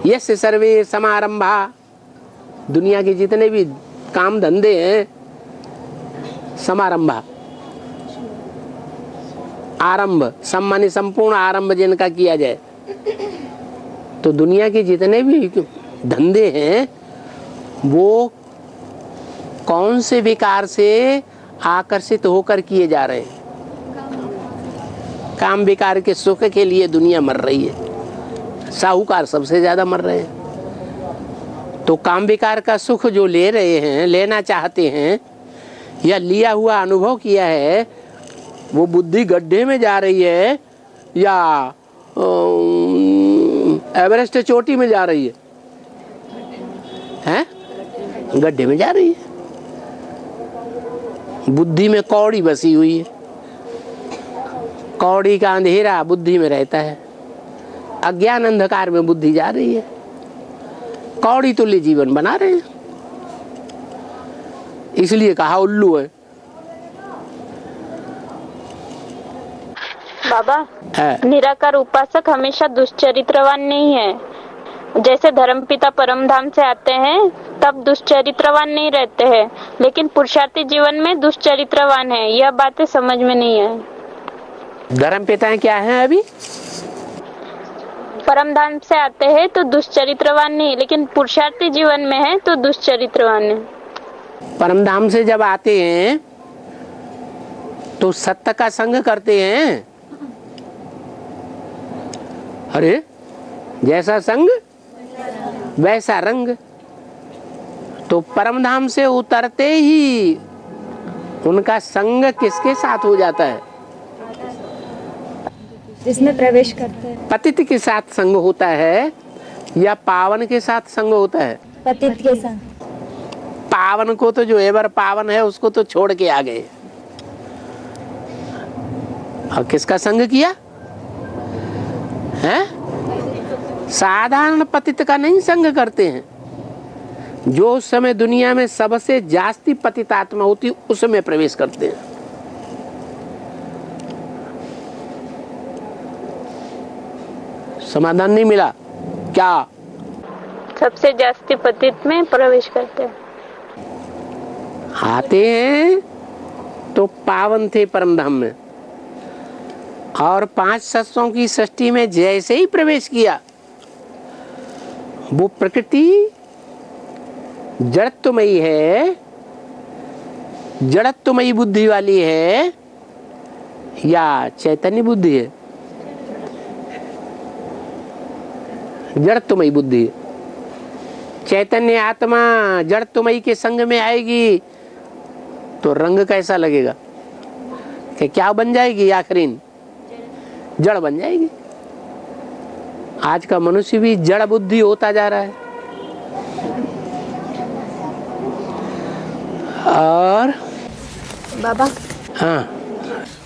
यस्य सर्वे समारंभा, दुनिया के जितने भी काम धंधे हैं, समारंभा आरंभ, सम्मानी संपूर्ण आरंभ जिनका किया जाए, तो दुनिया के जितने भी धंधे हैं वो कौन से विकार से आकर्षित होकर किए जा रहे हैं? काम विकार के सुख के लिए दुनिया मर रही है, साहूकार सबसे ज्यादा मर रहे हैं। तो काम विकार का सुख जो ले रहे हैं, लेना चाहते हैं या लिया हुआ अनुभव किया है, वो बुद्धि गड्ढे में जा रही है या एवरेस्ट चोटी में जा रही है? हैं? गड्ढे में जा रही है। बुद्धि में कौड़ी बसी हुई है, कौड़ी का अंधेरा बुद्धि में रहता है, अज्ञान अंधकार में बुद्धि जा रही है, कौड़ी तुल्य जीवन बना रहे हैं, इसलिए कहा उल्लू है। बाबा, निराकार उपासक हमेशा दुष्चरित्रवान नहीं है। जैसे धर्मपिता परमधाम से आते हैं तब दुष्चरित्रवान नहीं रहते हैं, लेकिन पुरुषार्थी जीवन में दुष्चरित्रवान है। यह बातें समझ में नहीं है। धर्मपिता क्या है? अभी परमधाम से आते हैं तो दुष्चरित्रवान नहीं, लेकिन पुरुषार्थी जीवन में है तो दुष्चरित्रवान है। परमधाम से जब आते हैं तो सत्य का संग करते हैं। अरे जैसा संग वैसा रंग। तो परमधाम से उतरते ही उनका संग किसके साथ हो जाता है? जिसमें प्रवेश करते हैं। पतित के साथ संग होता है या पावन के साथ संग होता है? पतित के साथ। पावन को तो जो एवर पावन है उसको तो छोड़ के आ गए, और किसका संग किया है? साधारण पतित का नहीं संग करते हैं। जो उस समय दुनिया में सबसे जास्ती पतित आत्मा होती उसमें प्रवेश करते हैं। समाधान नहीं मिला क्या? सबसे जास्ती पतित में प्रवेश करते हैं। आते हैं तो पावन थे परमधाम में, और 5 सत्सों की सृष्टि में जैसे ही प्रवेश किया, वो प्रकृति जड़त्वमयी है, जड़त्वमयी बुद्धि वाली है या चैतन्य बुद्धि है? जड़त्वमयी बुद्धि है। चैतन्य आत्मा जड़त्वमयी के संग में आएगी तो रंग कैसा लगेगा? कि क्या बन जाएगी? आखिरीन जड़ बन जाएगी। आज का मनुष्य भी जड़ बुद्धि होता जा रहा है। और बाबा, हाँ,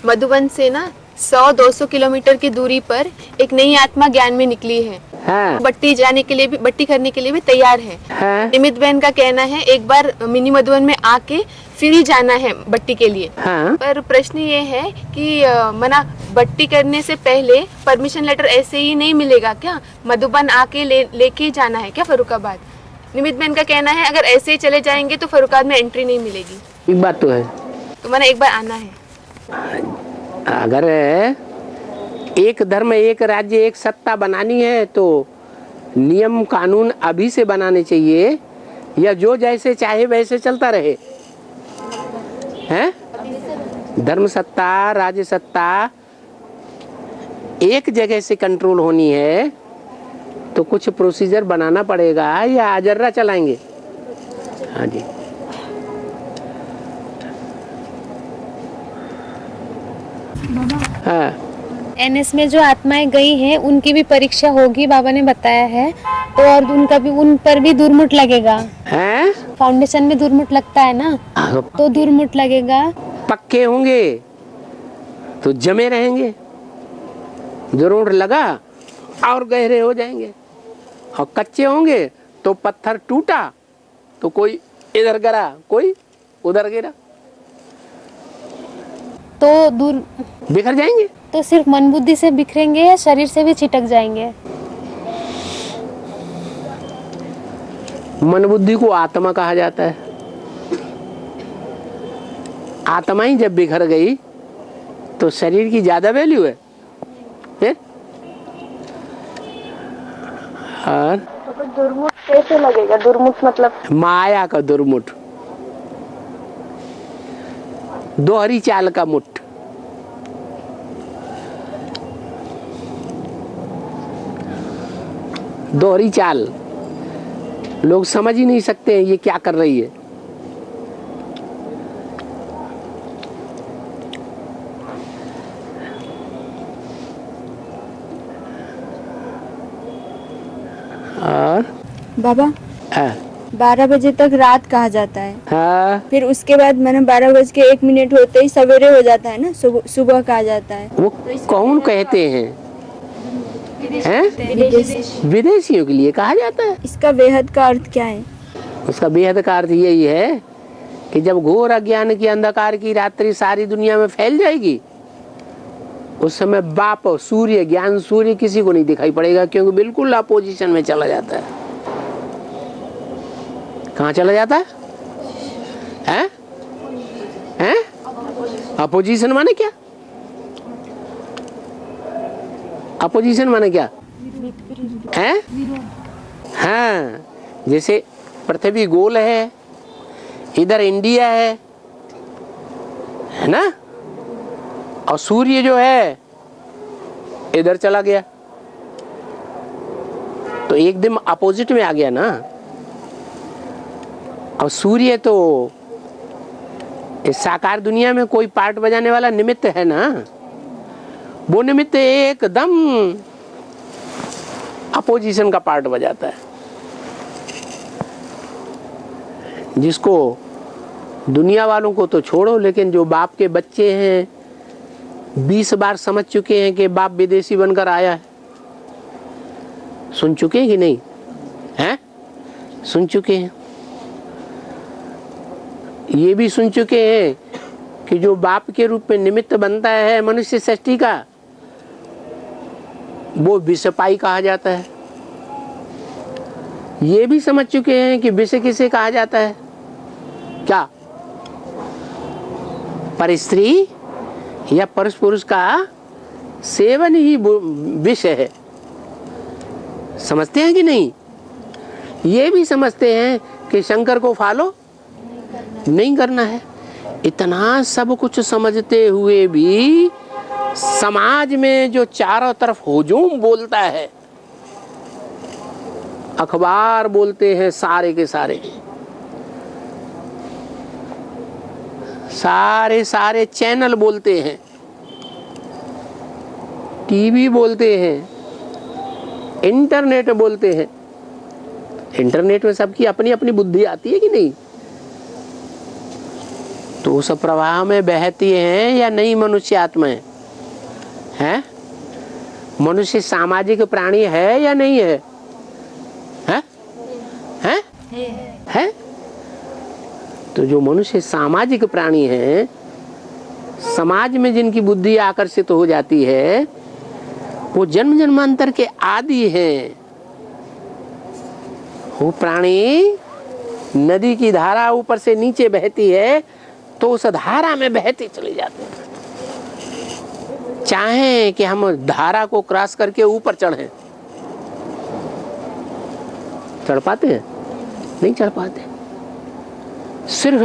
मधुबन से ना 100-200 किलोमीटर की दूरी पर एक नई आत्मा ज्ञान में निकली है। हाँ, बट्टी जाने के लिए भी, बट्टी करने के लिए भी तैयार है। हाँ, निमित बहन का कहना है एक बार मिनी मधुबन में आके फिर ही जाना है बट्टी के लिए। हाँ। पर प्रश्न ये है कि मना बट्टी करने से पहले परमिशन लेटर ऐसे ही नहीं मिलेगा क्या? मधुबन आके लेके जाना है क्या फर्रुखाबाद? निमित बहन का कहना है अगर ऐसे ही चले जाएंगे तो फर्रुखाबाद में एंट्री नहीं मिलेगी। एक बात तो है, तो मना एक बार आना है। अगर एक धर्म एक राज्य एक सत्ता बनानी है तो नियम कानून अभी से बनाने चाहिए, या जो जैसे चाहे वैसे चलता रहे? हैं? धर्म सत्ता राज्य सत्ता एक जगह से कंट्रोल होनी है तो कुछ प्रोसीजर बनाना पड़ेगा, या अजर्रा चलाएंगे? हाँ जी। हाँ, एनएस में जो आत्माएं गई हैं उनकी भी परीक्षा होगी, बाबा ने बताया है। तो और उनका भी, उन पर भी दुर्मुट लगेगा। हैं? फाउंडेशन में दुर्मुट लगता है ना, तो दुर्मुट लगेगा। पक्के होंगे तो जमे रहेंगे, जरूर लगा और गहरे हो जाएंगे, और कच्चे होंगे तो पत्थर टूटा तो कोई इधर गिरा कोई उधर गिरा, तो दूर बिखर जाएंगे। तो सिर्फ मन बुद्धि से बिखरेंगे या शरीर से भी छिटक जाएंगे? मन बुद्धि को आत्मा कहा जाता है। आत्मा ही जब बिखर गई तो शरीर की ज्यादा वैल्यू है? और तो दुर्मुठ कैसे लगेगा? दुर्मुठ मतलब माया का दुर्मुठ, दोहरी चाल का मुठ। दोहरी चाल लोग समझ ही नहीं सकते हैं ये क्या कर रही है। और बाबा हाँ 12 बजे तक रात कहा जाता है, हाँ, फिर उसके बाद मैंने 12:01 होते ही सवेरे हो जाता है ना, सुबह कहा जाता है। वो कौन कहते हैं? विदेशियों के लिए कहा जाता है। इसका बेहद का अर्थ क्या है? उसका बेहद का अर्थ यही है कि जब घोर अज्ञान की अंधकार की रात्रि सारी दुनिया में फैल जाएगी, उस समय बाप सूर्य, ज्ञान सूर्य किसी को नहीं दिखाई पड़ेगा, क्योंकि बिल्कुल अपोजिशन में चला जाता है। कहाँ चला जाता है? हैं? हैं? अपोजिशन माने क्या? अपोजिशन माने क्या है? हाँ, जैसे पृथ्वी गोल है, इधर इंडिया है ना, और सूर्य जो है इधर चला गया, तो एकदम अपोजिट में आ गया ना। और सूर्य तो इस साकार दुनिया में कोई पार्ट बजाने वाला निमित्त है ना, वो निमित्त एकदम अपोजिशन का पार्ट बजाता है, जिसको दुनिया वालों को तो छोड़ो, लेकिन जो बाप के बच्चे हैं 20 बार समझ चुके हैं कि बाप विदेशी बनकर आया है। सुन चुके हैं कि नहीं? हैं? सुन चुके हैं। ये भी सुन चुके हैं कि जो बाप के रूप में निमित्त बनता है मनुष्य सृष्टि का, वो विषपाई कहा जाता है। ये भी समझ चुके हैं कि विष किसे कहा जाता है? क्या? पर स्त्री या परस पुरुष का सेवन ही विष है। समझते हैं कि नहीं? ये भी समझते हैं कि शंकर को फॉलो नहीं करना है। इतना सब कुछ समझते हुए भी समाज में जो चारों तरफ हुजूम बोलता है, अखबार बोलते हैं सारे के सारे, सारे चैनल बोलते हैं, टीवी बोलते हैं, इंटरनेट बोलते हैं। इंटरनेट में सबकी अपनी अपनी बुद्धि आती है कि नहीं? तो उस प्रवाह में बहती हैं या नहीं मनुष्य आत्माएं? हैं? मनुष्य सामाजिक प्राणी है या नहीं है? हैं? हैं? है? तो जो मनुष्य सामाजिक प्राणी हैं, समाज में जिनकी बुद्धि आकर्षित हो जाती है, वो जन्म जन्मांतर के आदि हैं। वो प्राणी, नदी की धारा ऊपर से नीचे बहती है तो उस धारा में बहते चले जाते हैं। चाहे कि हम धारा को क्रॉस करके ऊपर चढ़ें, चढ़ पाते हैं? नहीं चढ़ पाते। सिर्फ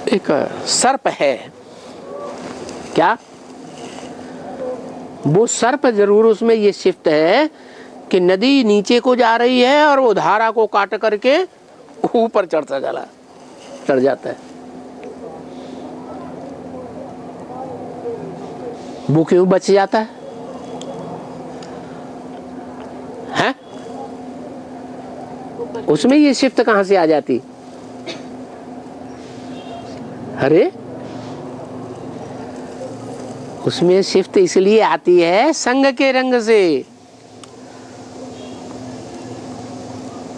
एक सर्प है, क्या वो सर्प जरूर उसमें ये शिफ्ट है कि नदी नीचे को जा रही है और वो धारा को काट करके ऊपर चढ़ जाता है। वो क्यों बच जाता है? हैं? उसमें ये शिफ्ट कहां से आ जाती? अरे उसमें शिफ्ट इसलिए आती है संग के रंग से।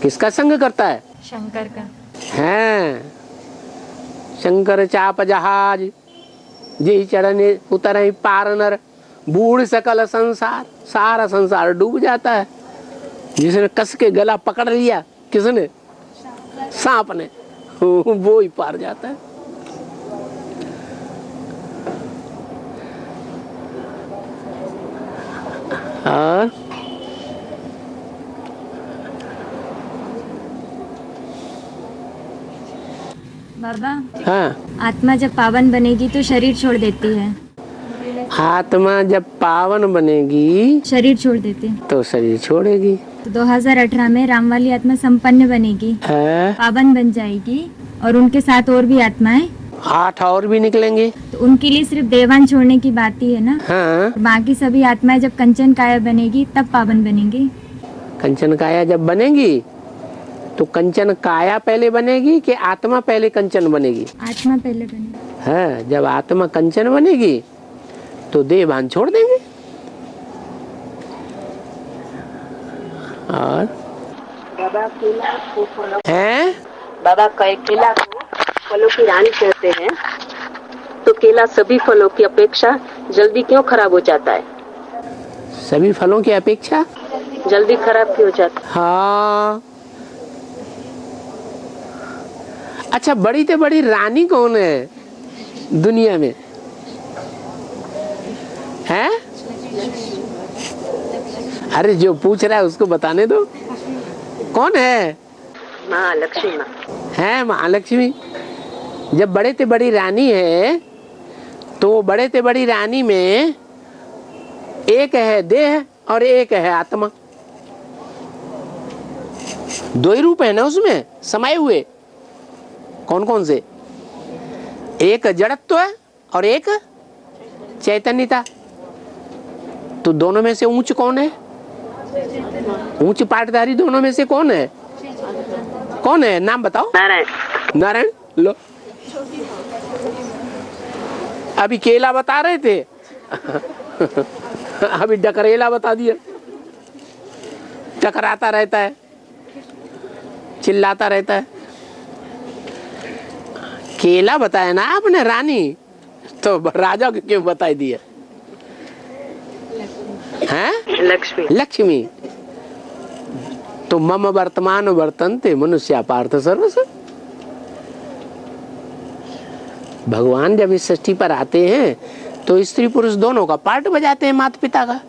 किसका संग करता है? शंकर का। हैं, शंकर चाप जहाज जी चढ़ने उतर पार नर, बूढ़ सकल संसार, सारा संसार डूब जाता है। जिसने कस के गला पकड़ लिया किसने? सांप ने। वो ही पार जाता है। और बाबा, हाँ, आत्मा जब पावन बनेगी तो शरीर छोड़ देती है। आत्मा जब पावन बनेगी शरीर छोड़ देती है। तो शरीर छोड़ेगी। तो 2018 में राम वाली आत्मा संपन्न बनेगी, है? पावन बन जाएगी, और उनके साथ और भी आत्माएं, 8 और भी निकलेंगे। तो उनके लिए सिर्फ देवान छोड़ने की बात ही है ना। हाँ, बाकी सभी आत्माएं जब कंचन काया बनेगी तब पावन बनेंगी। कंचन काया जब बनेगी तो कंचन काया पहले बनेगी कि आत्मा पहले कंचन बनेगी? आत्मा पहले बनेगी। है, जब आत्मा कंचन बनेगी तो देवान छोड़ देंगे। और बाबा केला को फलों हैं? बाबा केला को फलों की रानी कहते हैं, तो केला सभी फलों की अपेक्षा जल्दी क्यों खराब हो जाता है? सभी फलों की अपेक्षा जल्दी खराब क्यों हो जाता है? हाँ। अच्छा, बड़ी से बड़ी रानी कौन है दुनिया में? है? अरे जो पूछ रहा है उसको बताने दो। कौन है? माँ लक्ष्मी माँ। है महालक्ष्मी। जब बड़े से बड़ी रानी है तो बड़े से बड़ी रानी में एक है देह और एक है आत्मा। 2 ही रूप है ना उसमें समाये हुए। कौन कौन से? एक जड़त्व है और एक चैतन्यता। तो दोनों में से ऊंच कौन है? ऊंच पाटधारी दोनों में से कौन है? कौन है? नाम बताओ। नारायण। नारायण। लो, अभी केला बता रहे थे अभी डकरेला बता दिया। टकराता रहता है, चिल्लाता रहता है। केला बताया ना आपने रानी, तो राजा को क्यों बताई दिया? हैं? लक्ष्मी। लक्ष्मी। तो मम वर्तमान वर्तन्ते मनुष्य पार्थ सर्वस। भगवान जब इस सृष्टि पर आते हैं तो स्त्री पुरुष दोनों का पार्ट बजाते हैं माता पिता का।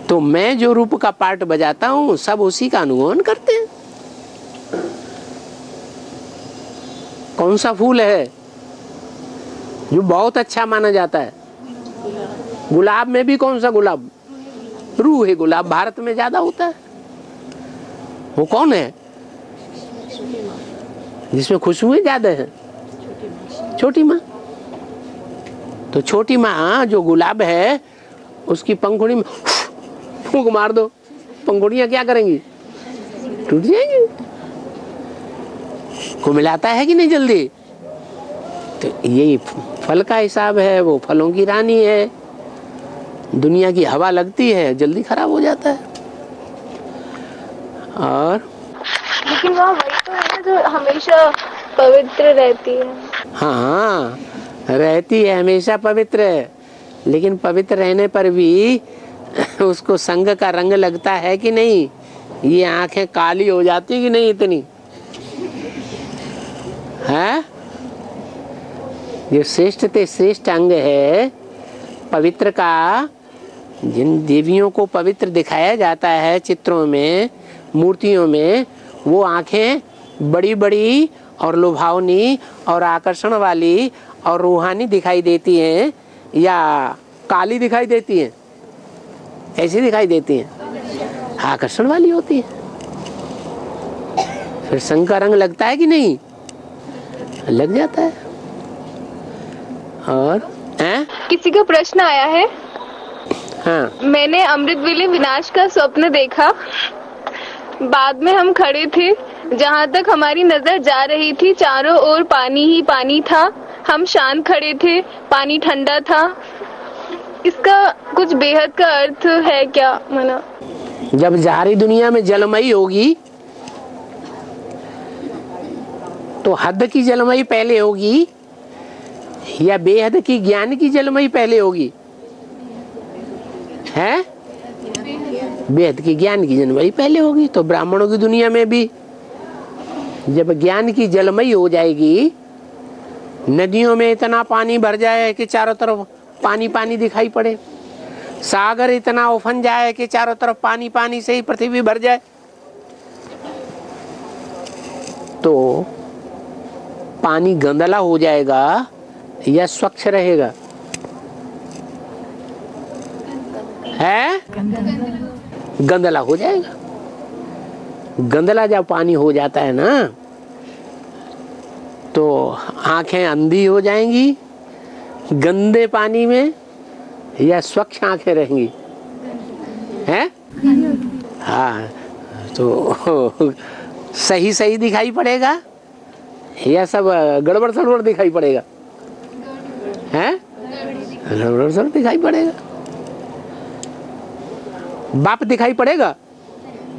तो मैं जो रूप का पार्ट बजाता हूँ सब उसी का अनुगमन करते हैं। कौन सा फूल है जो बहुत अच्छा माना जाता है? गुलाब में भी कौन सा गुलाब? रूह है गुलाब, भारत में ज्यादा होता है। वो कौन है जिसमें खुशबुएं ज्यादा है? छोटी माँ। तो छोटी माँ जो गुलाब है उसकी पंखुड़ी में फूंक मार दो, पंखुड़ियां क्या करेंगी? टूट जाएंगी। को मिलाता है कि नहीं जल्दी? तो यही फल का हिसाब है। वो फलों की रानी है। दुनिया की हवा लगती है जल्दी खराब हो जाता है। और लेकिन वह वही तो है ना जो हमेशा पवित्र रहती है। हाँ, रहती है हमेशा पवित्र, लेकिन पवित्र रहने पर भी उसको संग का रंग लगता है कि नहीं? ये आंखें काली हो जाती कि नहीं इतनी? है? जो श्रेष्ठ ते श्रेष्ठ अंग है पवित्र का, जिन देवियों को पवित्र दिखाया जाता है चित्रों में, मूर्तियों में, वो आंखें बड़ी बड़ी और लुभावनी और आकर्षण वाली और रूहानी दिखाई देती हैं या काली दिखाई देती हैं? ऐसी दिखाई देती हैं, आकर्षण वाली होती है। फिर संग का रंग लगता है कि नहीं? लग जाता है। और किसी का प्रश्न आया है। हाँ, मैंने अमृत वेले विनाश का स्वप्न देखा। बाद में हम खड़े थे, जहाँ तक हमारी नजर जा रही थी चारों ओर पानी ही पानी था। हम शांत खड़े थे, पानी ठंडा था। इसका कुछ बेहद का अर्थ है क्या? मना जब जारी दुनिया में जलमयी होगी तो हद की जलमयी पहले होगी या बेहद की ज्ञान की जलमयी पहले होगी? है वेद की ज्ञान की जलमयी पहले होगी। तो ब्राह्मणों की दुनिया में भी जब ज्ञान की जलमयी हो जाएगी, नदियों में इतना पानी भर जाए कि चारों तरफ पानी पानी दिखाई पड़े, सागर इतना उफन जाए कि चारों तरफ पानी पानी से ही पृथ्वी भर जाए, तो पानी गंदला हो जाएगा या स्वच्छ रहेगा? है गंदला हो जाएगा। गंदला जब पानी हो जाता है ना, तो आंखें अंधी हो जाएंगी गंदे पानी में, या स्वच्छ आंखें रहेंगी? हैं? हाँ, तो सही सही दिखाई पड़ेगा या सब गड़बड़ सड़बड़ दिखाई पड़ेगा? हैं? गड़बड़ सड़बड़ दिखाई पड़ेगा। बाप दिखाई पड़ेगा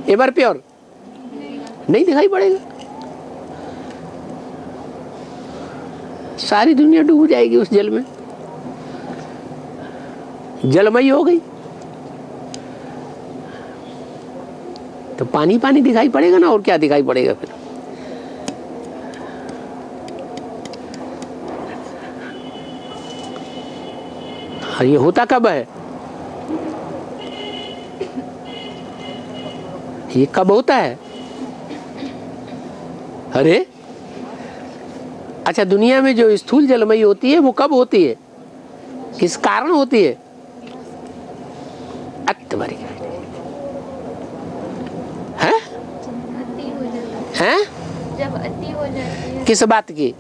एवर प्योर? नहीं दिखाई पड़ेगा। सारी दुनिया डूब जाएगी उस जल में, जलमयी हो गई। तो पानी पानी दिखाई पड़ेगा ना, और क्या दिखाई पड़ेगा फिर? और ये होता कब है? ये कब होता है? अरे अच्छा, दुनिया में जो स्थूल जलमयी होती है वो कब होती है? किस कारण होती है? अत्तभरी है? हैं? जब अति हो जाती है। किस बात की?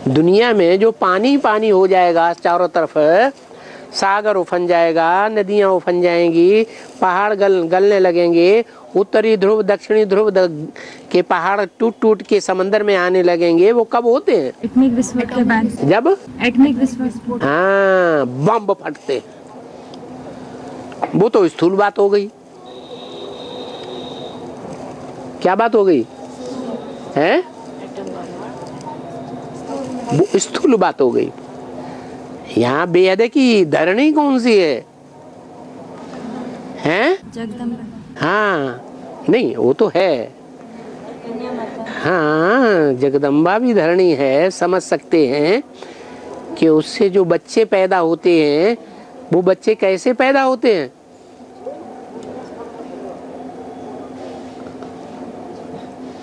दुनिया में जो पानी पानी हो जाएगा चारों तरफ, सागर उफन जाएगा, नदियां उफन जाएंगी, पहाड़ गलने लगेंगे, उत्तरी ध्रुव दक्षिणी ध्रुव के पहाड़ टूट टूट के समंदर में आने लगेंगे, वो कब होते हैं? एटॉमिक विस्फोट के बाद। जब एटॉमिक विस्फोट। हाँ, बम फटते हैं। वो तो स्थूल बात हो गई। क्या बात हो गई है? वो स्थूल बात हो गई। यहाँ बेहद की धरणी कौन सी है? हैं? जगदम्बा। हाँ, नहीं वो तो है। हाँ, जगदम्बा भी धरणी है। समझ सकते हैं कि उससे जो बच्चे पैदा होते हैं, वो बच्चे कैसे पैदा होते हैं?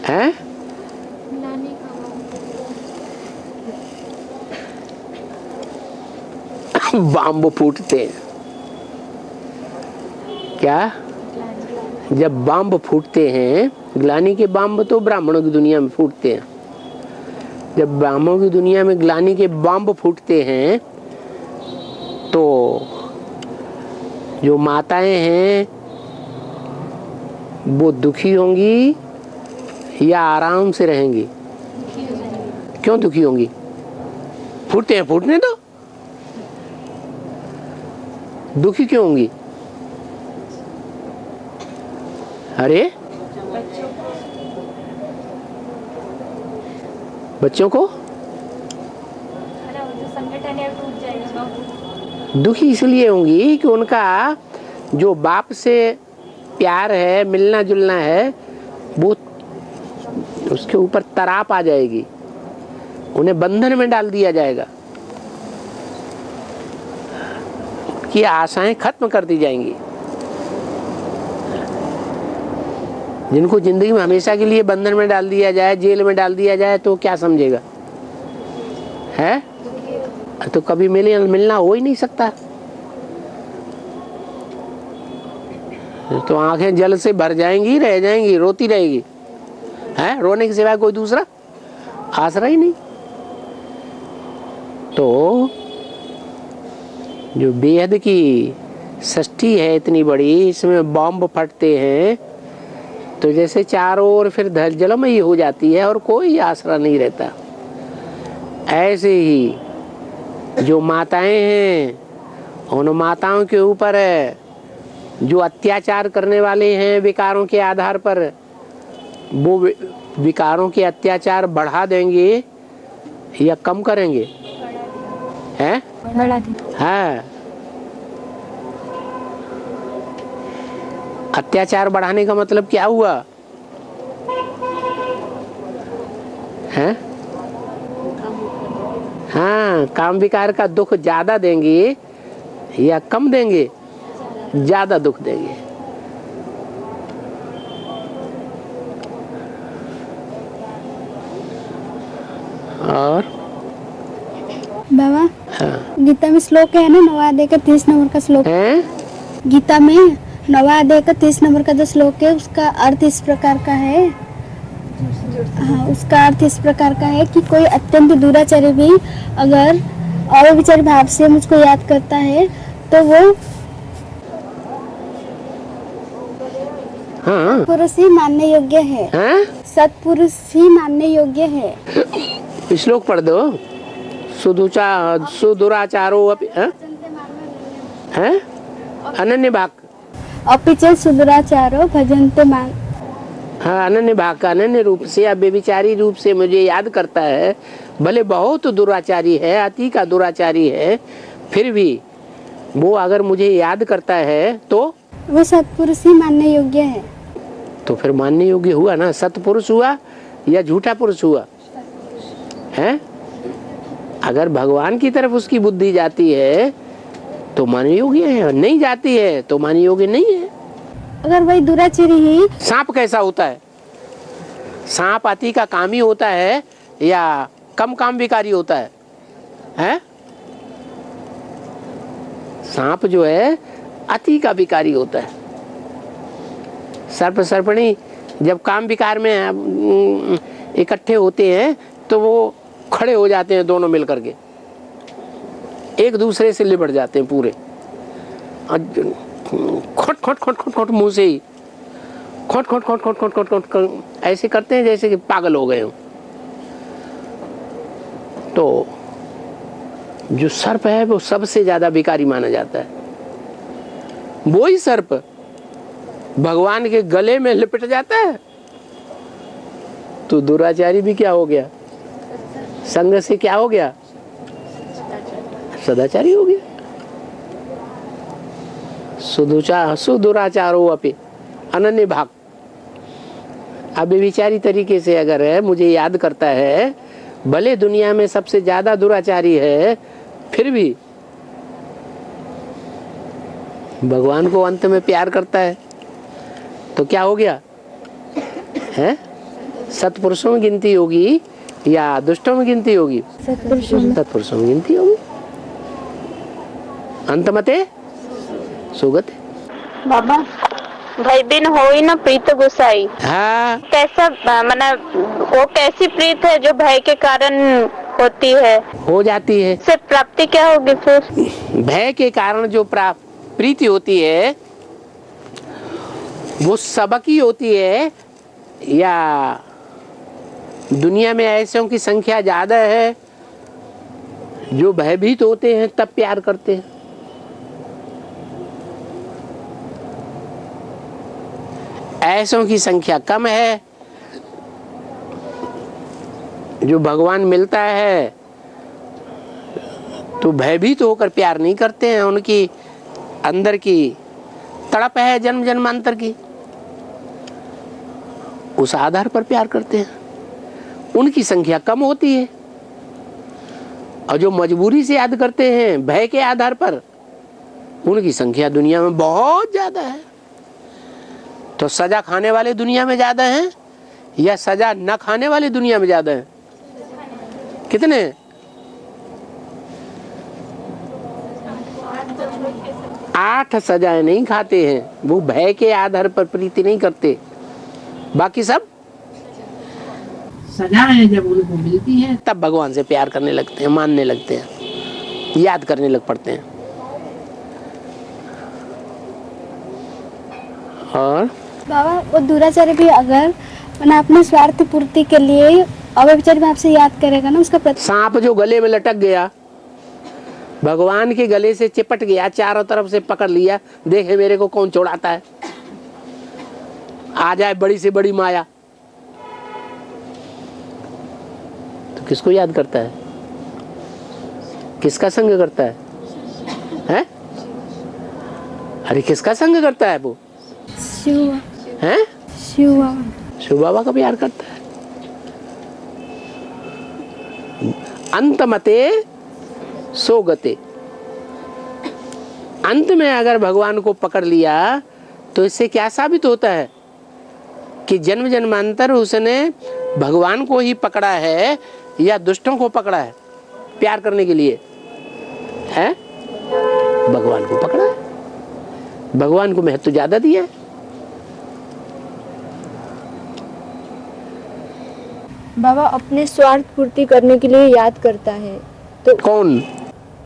हैं? बम फूटते हैं। क्या? जब बम फूटते हैं, ग्लानी के बम तो ब्राह्मणों की दुनिया में फूटते हैं। जब ब्राह्मणों की दुनिया में ग्लानी के बम फूटते हैं, तो जो माताएं हैं वो दुखी होंगी या आराम से रहेंगी? क्यों दुखी होंगी? फूटते हैं, फूटने दो। दुखी क्यों होंगी? अरे बच्चों को दुखी इसलिए होंगी कि उनका जो बाप से प्यार है, मिलना जुलना है, वो उसके ऊपर तराप आ जाएगी, उन्हें बंधन में डाल दिया जाएगा, की आशाएं खत्म कर दी जाएंगी। जिनको जिंदगी में हमेशा के लिए बंधन में डाल दिया जाए, जेल में डाल दिया जाए, तो क्या समझेगा? है तो कभी मिलना हो ही नहीं सकता। तो आंखें जल से भर जाएंगी, रह जाएंगी, रोती रहेगी। है, रोने के सिवाय कोई दूसरा आसरा ही नहीं। तो जो बेहद की सृष्टि है इतनी बड़ी, इसमें बम फटते हैं, तो जैसे चारों ओर फिर जलमयी हो जाती है और कोई आसरा नहीं रहता। ऐसे ही जो माताएं हैं, उन माताओं के ऊपर जो अत्याचार करने वाले हैं विकारों के आधार पर, वो विकारों के अत्याचार बढ़ा देंगे या कम करेंगे? हैं? बढ़ा देंगे। हाँ, अत्याचार बढ़ाने का मतलब क्या हुआ है? हाँ, काम विकार का दुख ज्यादा देंगे या कम देंगे? ज्यादा दुख देंगे। और बाबा, हाँ, गीता में श्लोक है ना, 9वां अध्याय का 30 नंबर का श्लोक। हैं? गीता में 9वां अध्याय का 30 नंबर का जो श्लोक है, उसका अर्थ इस प्रकार का है। हाँ, उसका अर्थ इस प्रकार का है कि कोई अत्यंत दुराचारी भी अगर अव्यभिचारी भाव से मुझको याद करता है तो वो हाँ, पुरुष ही मानने योग्य है। हैं? सत्पुरुष ही मानने योग्य है। श्लोक पढ़ दो। सुदुराचारो अपि हैं? अनन्य भाग। अपिच सुदुराचारो भजन्ते मान। हाँ, अनन्य भाग का अनन्य रूप से या बेविचारी रूप से मुझे याद करता है, भले बहुत दुराचारी है, अति का दुराचारी है, फिर भी वो अगर मुझे याद करता है तो वो सत्पुरुष ही मानने योग्य है। तो फिर मानने योग्य हुआ ना? सत्पुरुष हुआ या झूठा पुरुष हुआ है? अगर भगवान की तरफ उसकी बुद्धि जाती है तो मानने योग्य है, नहीं जाती है तो मानने योग्य नहीं है। अगर वही दुराचारी ही सांप कैसा होता है? सांप अति का कामी होता है या कम काम विकारी होता है? हैं? सांप जो है अति का विकारी होता है। सर्प सर्पणी जब काम विकार में इकट्ठे होते हैं तो वो खड़े हो जाते हैं, दोनों मिलकर के एक दूसरे से लिपट जाते हैं पूरे। खोट खोट खोट खोट खोट मुंह से ही खोट खोट खोट खोट खोट खोट खोट ऐसे करते हैं जैसे कि पागल हो गए हो। तो जो सर्प है वो सबसे ज्यादा विकारी माना जाता है। वो ही सर्प भगवान के गले में लिपट जाता है तो दुराचारी भी क्या हो गया? संग से क्या हो गया? सदाचारी हो गया। सुदुराचारो अपि अनन्य भाग। अव्यभिचारी तरीके से अगर है मुझे याद करता है, भले दुनिया में सबसे ज्यादा दुराचारी है, फिर भी भगवान को अंत में प्यार करता है तो क्या हो गया है? सत्पुरुषों में गिनती होगी या दुष्टों में गिनती होगी? सत्पुरुषों में गिनती होगी। अंतमते सुगत। बाबा, भाई बिन हो ही न प्रीत गुसाई। हाँ, कैसा माना, वो कैसी प्रीत है जो भय के कारण होती है? हो जाती है। से प्राप्ति क्या होगी फिर? भय के कारण जो प्रीति होती है वो सबकी होती है या दुनिया में ऐसों की संख्या ज्यादा है जो भयभीत होते हैं तब प्यार करते हैं? ऐसों की संख्या कम है, जो भगवान मिलता है तो भयभीत होकर प्यार नहीं करते हैं। उनकी अंदर की तड़प है जन्म जन्मांतर की, उस आधार पर प्यार करते हैं। उनकी संख्या कम होती है और जो मजबूरी से याद करते हैं भय के आधार पर, उनकी संख्या दुनिया में बहुत ज्यादा है। तो सजा खाने वाले दुनिया में ज्यादा हैं या सजा न खाने वाले दुनिया में ज्यादा हैं? कितने? आठ सजाएं नहीं खाते हैं, वो भय के आधार पर प्रीति नहीं करते। बाकी सब सजाएं जब उनको मिलती हैं तब भगवान से प्यार करने लगते हैं, मानने लगते हैं, याद करने लग पड़ते हैं। और बाबा, वो दुराचारी भी अगर अपने स्वार्थ पूर्ति के लिए अव्यभिचारी भाव से याद करेगा ना, उसका सांप जो गले में लटक गया, भगवान के गले से चिपट गया, चारों तरफ से पकड़ लिया, देखे मेरे को कौन छोड़ाता है, आ जाए बड़ी से बड़ी माया, तो किसको याद करता है? किसका संग करता है? अरे किसका संग करता है वो? शिव हैं? शिव शिव बाबा का प्यार करता है। अंतमते सोगते, अंत में अगर भगवान को पकड़ लिया तो इससे क्या साबित होता है कि जन्म जन्मांतर उसने भगवान को ही पकड़ा है या दुष्टों को पकड़ा है प्यार करने के लिए? है भगवान को पकड़ा है, भगवान को महत्व ज्यादा दिया है। बाबा अपने स्वार्थ पूर्ति करने के लिए याद करता है तो कौन?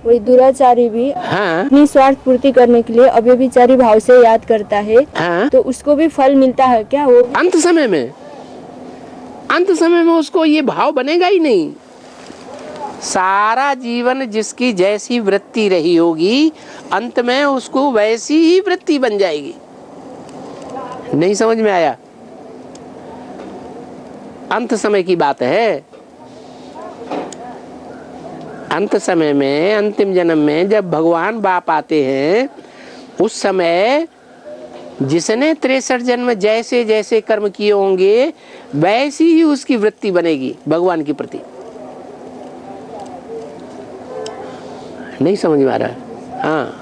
वही दुराचारी भी हाँ अपनी स्वार्थ पूर्ति करने के लिए अव्यभिचारी भाव से याद करता है हाँ। तो उसको भी फल मिलता है क्या? वो अंत समय में उसको ये भाव बनेगा ही नहीं। सारा जीवन जिसकी जैसी वृत्ति रही होगी अंत में उसको वैसी ही वृत्ति बन जाएगी। नहीं समझ में आया? अंत समय की बात है। अंत समय में, अंतिम जन्म में जब भगवान बाप आते हैं उस समय जिसने 63 जन्म जैसे जैसे कर्म किए होंगे वैसी ही उसकी वृत्ति बनेगी भगवान के प्रति। नहीं समझ में आ रहा है? हाँ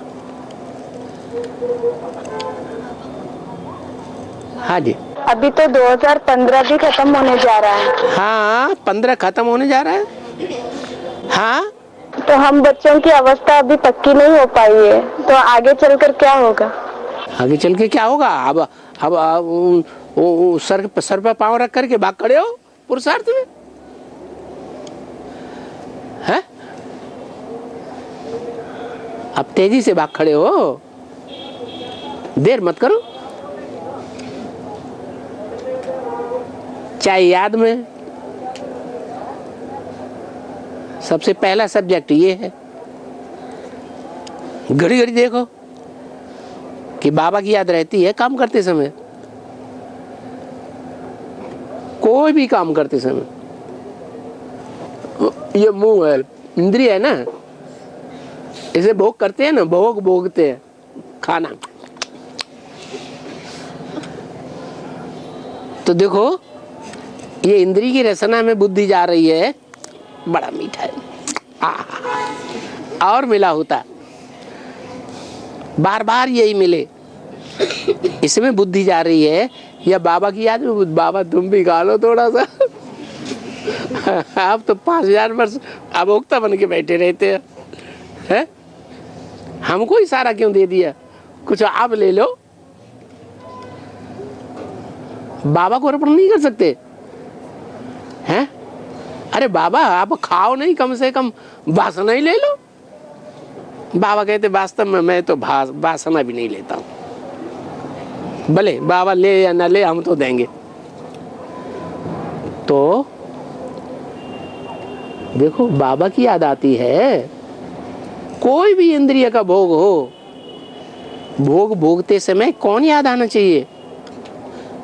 हाँ जी। अभी तो 2015 भी खत्म होने जा रहा है। हाँ 15 खत्म होने जा रहा है। हाँ तो हम बच्चों की अवस्था अभी पक्की नहीं हो पाई है, तो आगे चलकर क्या होगा? आगे चल के क्या होगा? अब सर पे पांव रख करके भाग खड़े हो पुरुषार्थ में है? अब तेजी से भाग खड़े हो, देर मत करो। चाहे याद में सबसे पहला सब्जेक्ट ये है, घड़ी घड़ी देखो कि बाबा की याद रहती है काम करते समय, कोई भी काम करते समय। ये मुंह है, इंद्रिय है ना, इसे भोग करते हैं ना, भोगते हैं खाना। तो देखो ये इंद्रिय की रचना में बुद्धि जा रही है, बड़ा मीठा है, और मिला होता बार बार यही मिले, इसमें बुद्धि जा रही है। या बाबा की याद में, बाबा तुम भी खा लो थोड़ा सा। आप तो 5000 वर्ष अभोक्ता बन के बैठे रहते हैं, हमको इशारा क्यों दे दिया, कुछ आप ले लो। बाबा को अर्पण नहीं कर सकते हैं? अरे बाबा आप खाओ नहीं, कम से कम वासना ही ले लो। बाबा कहते वास्तव में मैं तो वासना भी नहीं लेता हूं, भले बाबा ले या ना ले हम तो देंगे। तो देखो बाबा की याद आती है। कोई भी इंद्रिय का भोग हो, भोगते समय कौन याद आना चाहिए?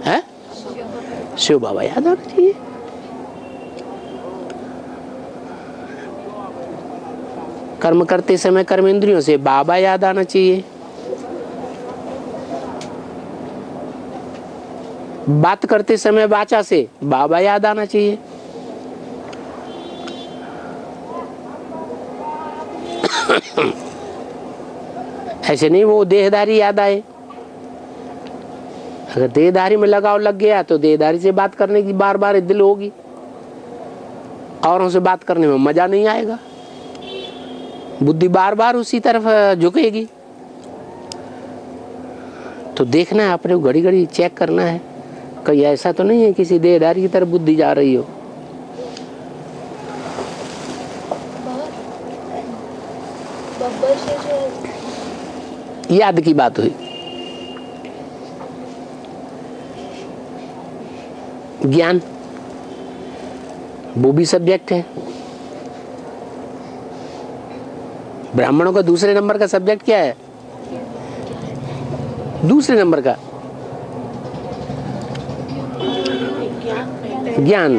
है शिव बाबा याद आना चाहिए। कर्म करते समय कर्म इंद्रियों से बाबा याद आना चाहिए। बात करते समय वाचा से बाबा याद आना चाहिए। ऐसे नहीं वो देहदारी याद आए। अगर देहदारी में लगाव लग गया तो देहदारी से बात करने की बार बार दिल होगी, औरों से बात करने में मजा नहीं आएगा, बुद्धि बार बार उसी तरफ झुकेगी। तो देखना है अपने, घड़ी घड़ी चेक करना है कहीं ऐसा तो नहीं है किसी देहदारी की तरफ बुद्धि जा रही हो। याद की बात हुई। ज्ञान वो भी सब्जेक्ट है। ब्राह्मणों का दूसरे नंबर का सब्जेक्ट क्या है? दूसरे नंबर का ज्ञान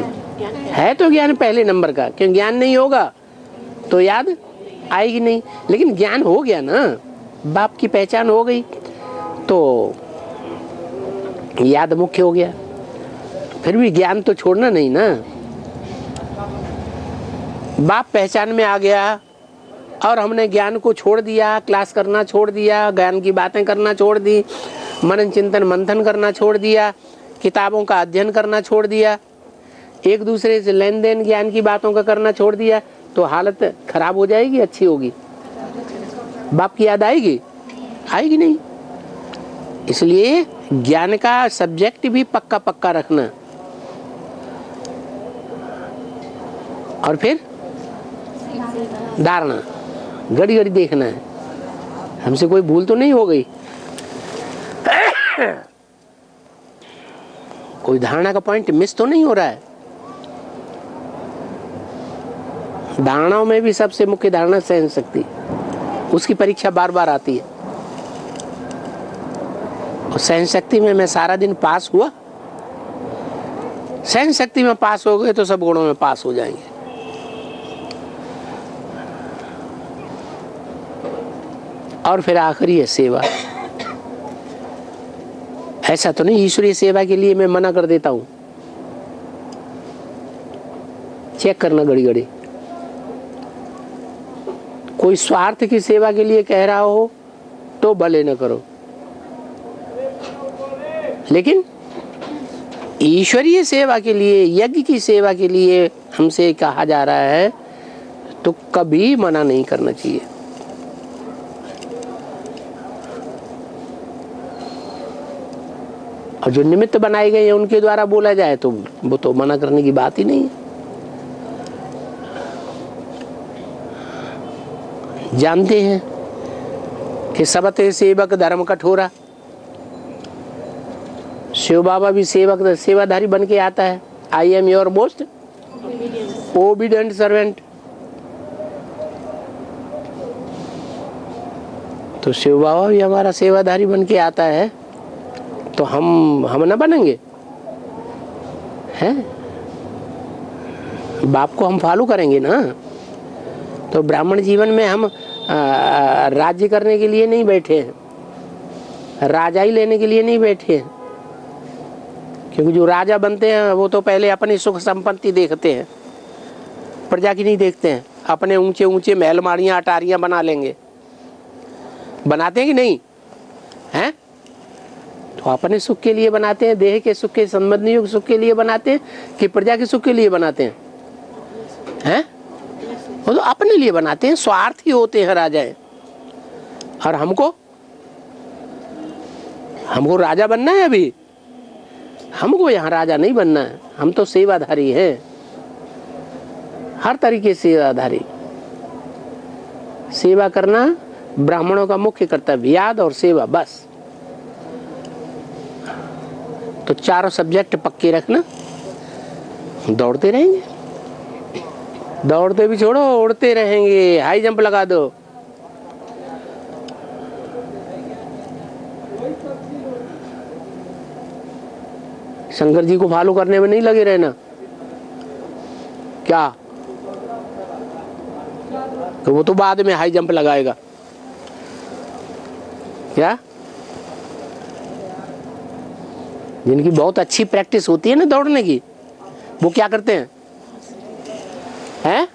है। तो ज्ञान पहले नंबर का, क्यों ज्ञान नहीं होगा तो याद आएगी नहीं। लेकिन ज्ञान हो गया ना, बाप की पहचान हो गई, तो याद मुख्य हो गया। फिर भी ज्ञान तो छोड़ना नहीं ना। बाप पहचान में आ गया और हमने ज्ञान को छोड़ दिया, क्लास करना छोड़ दिया, ज्ञान की बातें करना छोड़ दी, मनन चिंतन मंथन करना छोड़ दिया, किताबों का अध्ययन करना छोड़ दिया, एक दूसरे से लेन देन ज्ञान की बातों का करना छोड़ दिया, तो हालत खराब हो जाएगी, अच्छी होगी? बाप की याद आएगी? आएगी नहीं। इसलिए ज्ञान का सब्जेक्ट भी पक्का पक्का रखना। और फिर धारणा घड़ी घड़ी देखना है, हमसे कोई भूल तो नहीं हो गई। कोई धारणा का पॉइंट मिस तो नहीं हो रहा है। धारणाओं में भी सबसे मुख्य धारणा सहन शक्ति, उसकी परीक्षा बार बार आती है। और सहन शक्ति में मैं सारा दिन पास हुआ। सहन शक्ति में पास हो गए तो सब गुणों में पास हो जाएंगे। और फिर आखिरी है सेवा। ऐसा तो नहीं ईश्वरीय सेवा के लिए मैं मना कर देता हूं, चेक करना घड़ी घड़ी। कोई स्वार्थ की सेवा के लिए कह रहा हो तो भले न करो, लेकिन ईश्वरीय सेवा के लिए, यज्ञ की सेवा के लिए हमसे कहा जा रहा है तो कभी मना नहीं करना चाहिए। और जो निमित्त बनाए गए हैं उनके द्वारा बोला जाए तो वो तो मना करने की बात ही नहीं है। जानते हैं कि सबत सेवक धर्म कठोरा। शिव बाबा भी सेवाधारी बन के आता है। I am your most obedient servant. तो शिव बाबा भी हमारा सेवाधारी बन के आता है, तो हम ना बनेंगे हैं? बाप को हम फॉलो करेंगे ना। तो ब्राह्मण जीवन में हम राज्य करने के लिए नहीं बैठे हैं, राजाई लेने के लिए नहीं बैठे हैं। क्योंकि जो राजा बनते हैं वो तो पहले अपनी सुख संपत्ति देखते हैं, प्रजा की नहीं देखते हैं। अपने ऊंचे ऊंचे महल माड़ियाँ अटारियाँ बना लेंगे, बनाते हैं कि नहीं हैं? तो अपने सुख के लिए बनाते हैं, देह के सुख के, संबंधियों के सुख के लिए बनाते हैं कि प्रजा के सुख के लिए बनाते हैं? हैं? वो तो अपने लिए बनाते हैं, स्वार्थी होते हैं राजाएं। और हमको राजा बनना है। अभी हमको यहाँ राजा नहीं बनना है, हम तो सेवाधारी हैं, हर तरीके से सेवाधारी। सेवा करना ब्राह्मणों का मुख्य कर्तव्य, याद और सेवा, बस। तो चारों सब्जेक्ट पक्के रखना, दौड़ते रहेंगे। दौड़ते भी छोड़ो, उड़ते रहेंगे। हाई जंप लगा दो। शंकर जी को फॉलो करने में नहीं लगे रहना क्या? तो वो तो बाद में हाई जंप लगाएगा क्या? जिनकी बहुत अच्छी प्रैक्टिस होती है ना दौड़ने की, वो क्या करते हैं? हैं?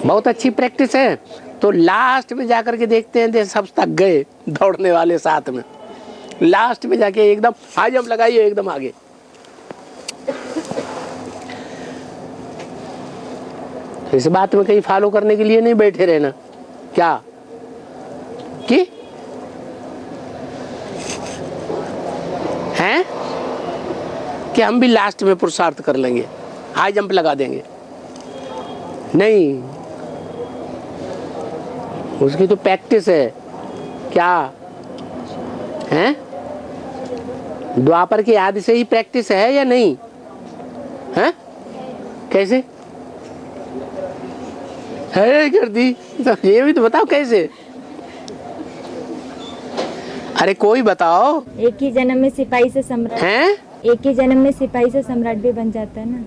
बहुत अच्छी प्रैक्टिस है तो लास्ट में जाकर के देखते हैं सब थक गए दौड़ने वाले साथ में, लास्ट में जाके एकदम हाई जंप लगाइए, एकदम आगे। तो इस बात में कहीं फॉलो करने के लिए नहीं बैठे रहना क्या? हैं कि हम भी लास्ट में पुरुषार्थ कर लेंगे, हाई जंप लगा देंगे? नहीं, उसकी तो प्रैक्टिस है क्या है? द्वापर के आदि से ही प्रैक्टिस है या नहीं है? कैसे है कर दी? तो ये भी तो बताओ कैसे? अरे कोई बताओ। एक ही जन्म में सिपाही से सम्राट हैं? एक ही जन्म में सिपाही से सम्राट भी बन जाता है ना,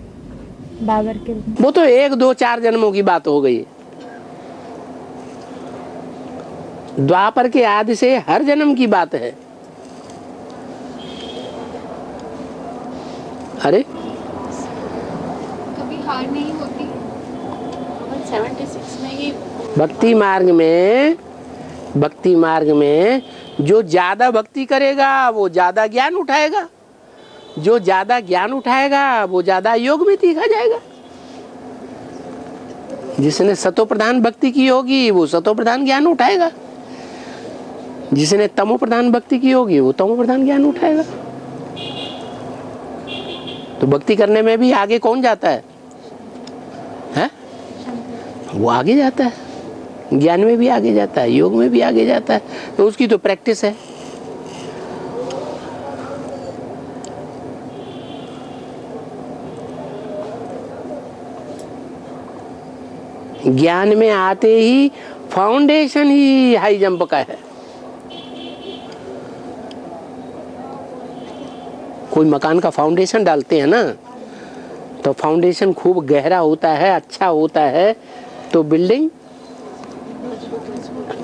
बाबर के रूप में। वो तो 1 2 4 जन्मों की बात हो गई। द्वापर के आदि से हर जन्म की बात है। अरे कभी हार नहीं होती। 76 में ही भक्ति मार्ग में जो ज्यादा भक्ति करेगा वो ज्यादा ज्ञान उठाएगा, जो ज्यादा ज्ञान उठाएगा वो ज्यादा योग में तीखा जाएगा। जिसने सतो प्रधान भक्ति की होगी वो सतो प्रधान ज्ञान उठाएगा, जिसने तमो प्रधान भक्ति की होगी वो तमो प्रधान ज्ञान उठाएगा। तो भक्ति करने में भी आगे कौन जाता है? हैं? वो आगे जाता है, ज्ञान में भी आगे जाता है, योग में भी आगे जाता है। तो उसकी तो प्रैक्टिस है। ज्ञान में आते ही फाउंडेशन ही हाई जंप का है। कोई मकान का फाउंडेशन डालते हैं ना, तो फाउंडेशन खूब गहरा होता है, अच्छा होता है, तो बिल्डिंग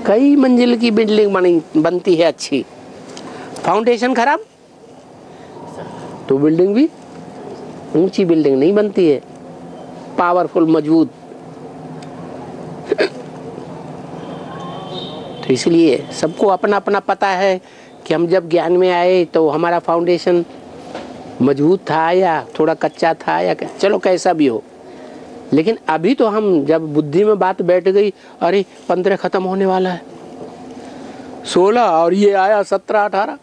कई मंजिल की बिल्डिंग बनती है अच्छी। फाउंडेशन खराब तो बिल्डिंग भी ऊंची बिल्डिंग नहीं बनती है, पावरफुल मजबूत। तो इसलिए सबको अपना अपना पता है कि हम जब ज्ञान में आए तो हमारा फाउंडेशन मजबूत था या थोड़ा कच्चा था, या चलो कैसा भी हो। लेकिन अभी तो हम जब बुद्धि में बात बैठ गई, अरे 15 खत्म होने वाला है, 16 और ये आया 17 18,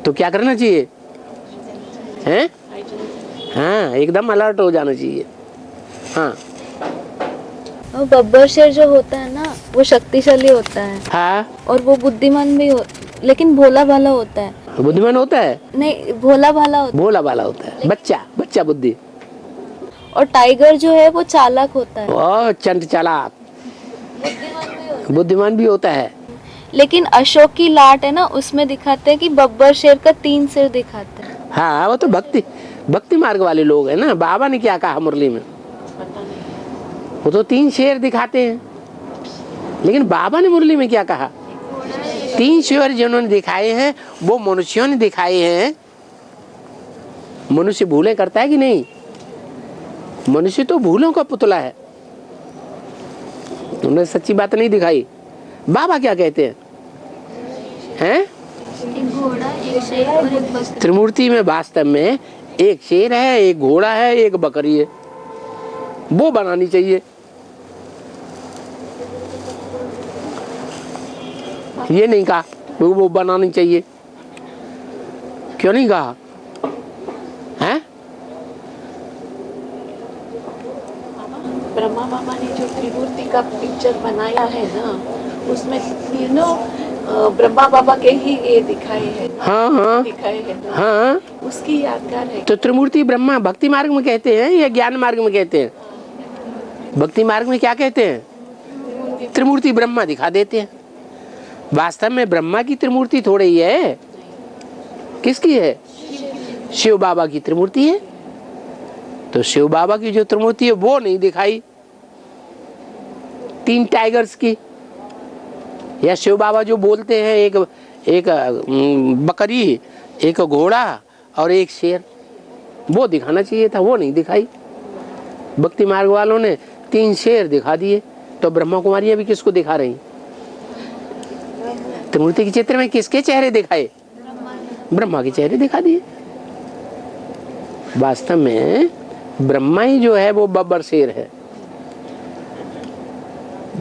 तो क्या करना चाहिए? हैं? हाँ, एकदम अलर्ट हो जाना चाहिए। हाँ, बब्बर शेर जो होता है ना वो शक्तिशाली होता है। हाँ, और वो बुद्धिमान भी लेकिन भोला भाला होता है। बुद्धिमान होता है? नहीं, भोला भाला होता है। भोला भाला होता है, बच्चा बुद्धि। और टाइगर जो है वो चालाक होता है। ओ चंट चालाक, बुद्धिमान भी होता है। लेकिन अशोक की लाट है ना, उसमें दिखाते हैं कि बब्बर शेर का 3 सिर दिखाते हैं। हाँ, वो तो भक्ति मार्ग वाले लोग हैं ना। बाबा ने क्या कहा मुरली में? वो तो 3 शेर दिखाते हैं, लेकिन बाबा ने मुरली में क्या कहा? 3 शेर जिन्होंने दिखाए हैं वो मनुष्यों ने दिखाए हैं। मनुष्य भूलें करता है कि नहीं? मनुष्य तो भूलों का पुतला है, उन्होंने सच्ची बात नहीं दिखाई। बाबा क्या कहते हैं? त्रिमूर्ति में वास्तव में एक शेर है, एक घोड़ा है, एक बकरी है। वो बनानी चाहिए, ये नहीं कहा वो बनानी चाहिए। क्यों नहीं कहा? हैं? ब्रह्मा बाबा ने जो त्रिमूर्ति का पिक्चर बनाया है ना, उसमें ब्रह्मा बाबा के ही ये दिखाए हैं। हाँ, दिखाए हैं ना? हाँ, उसकी यादगार है। तो त्रिमूर्ति ब्रह्मा भक्ति मार्ग में कहते हैं या ज्ञान मार्ग में कहते हैं? भक्ति मार्ग में क्या कहते हैं? त्रिमूर्ति ब्रह्मा दिखा देते हैं। वास्तव में ब्रह्मा की त्रिमूर्ति थोड़ी ही है, किसकी है? शिव बाबा की त्रिमूर्ति है। तो शिव बाबा की जो त्रिमूर्ति है वो नहीं दिखाई 3 टाइगर्स की। या शिव बाबा जो बोलते हैं एक बकरी, एक घोड़ा और एक शेर, वो दिखाना चाहिए था, वो नहीं दिखाई। भक्ति मार्ग वालों ने 3 शेर दिखा दिए। तो ब्रह्मा कुमारियां भी किसको दिखा रही? त्रिमूर्ति के चित्र में किसके चेहरे दिखाए? ब्रह्मा के चेहरे दिखा दिए। वास्तव में ब्रह्मा ही जो है वो बब्बर शेर है।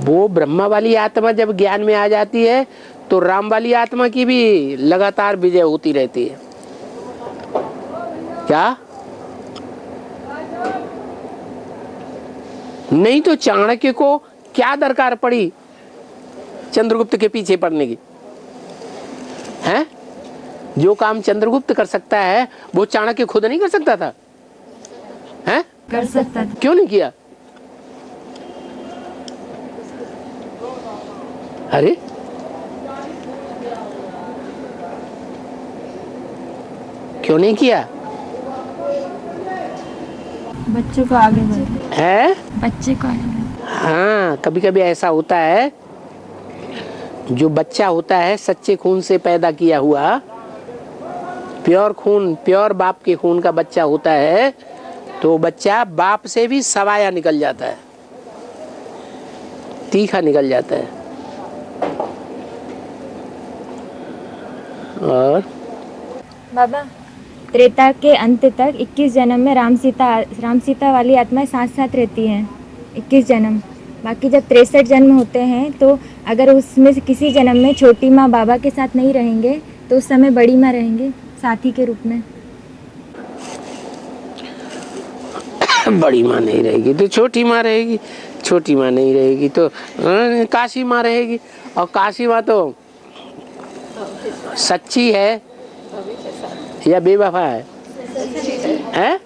वो ब्रह्मा वाली आत्मा जब ज्ञान में आ जाती है तो राम वाली आत्मा की भी लगातार विजय होती रहती है। क्या? नहीं तो चाणक्य को क्या दरकार पड़ी चंद्रगुप्त के पीछे पड़ने की? है? जो काम चंद्रगुप्त कर सकता है वो चाणक्य खुद नहीं कर सकता था? है? कर सकता था। क्यों नहीं किया? अरे क्यों नहीं किया? बच्चों को आगे बढ़े है? बच्चे को आगे बढ़े। हाँ, कभी कभी ऐसा होता है जो बच्चा होता है सच्चे खून से पैदा किया हुआ, प्योर खून, प्योर बाप के खून का बच्चा होता है, तो बच्चा बाप से भी सवाया निकल जाता है, तीखा निकल जाता है। और बाबा, त्रेता के अंत तक 21 जन्म में राम सीता वाली आत्माएं साथ साथ रहती हैं, 21 जन्म। बाकी जब 63 जन्म होते हैं तो अगर उसमें से किसी जन्म में छोटी माँ बाबा के साथ नहीं रहेंगे तो उस समय बड़ी माँ रहेंगे साथी के रूप में। बड़ी माँ नहीं रहेगी तो छोटी माँ रहेगी, छोटी माँ नहीं रहेगी तो काशी माँ रहेगी। और काशी माँ तो सच्ची है या बेवफा है? हैं?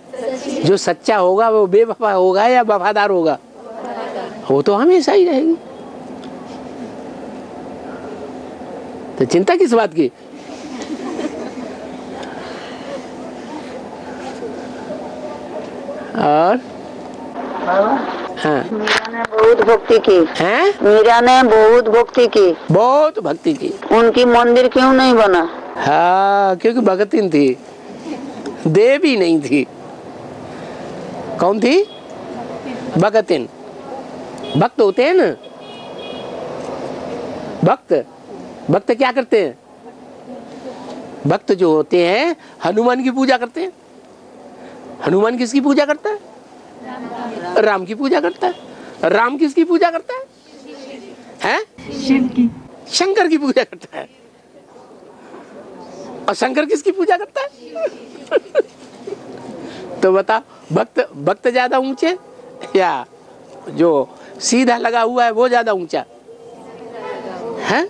जो सच्चा होगा वो बेवफा होगा या वफादार होगा? वो तो हमेशा ही रहेगी। तो चिंता किस बात की? और हाँ, मीरा ने बहुत भक्ति की हैं? मीरा ने बहुत भक्ति की, बहुत भक्ति की। उनकी मंदिर क्यों नहीं बना? हाँ, क्योंकि भगतिन थी, देवी नहीं थी। कौन थी? भगतिन। भक्त होते हैं ना, भक्त क्या करते हैं? भक्त जो होते हैं हनुमान की पूजा करते हैं। हनुमान किसकी पूजा करता है? राम की पूजा करता है। राम किसकी पूजा करता है? हैं? शिव की। शंकर की पूजा करता है। और शंकर किसकी पूजा करता है? तो बताओ, भक्त ज्यादा ऊंचे या जो सीधा लगा हुआ है वो ज्यादा ऊंचा है?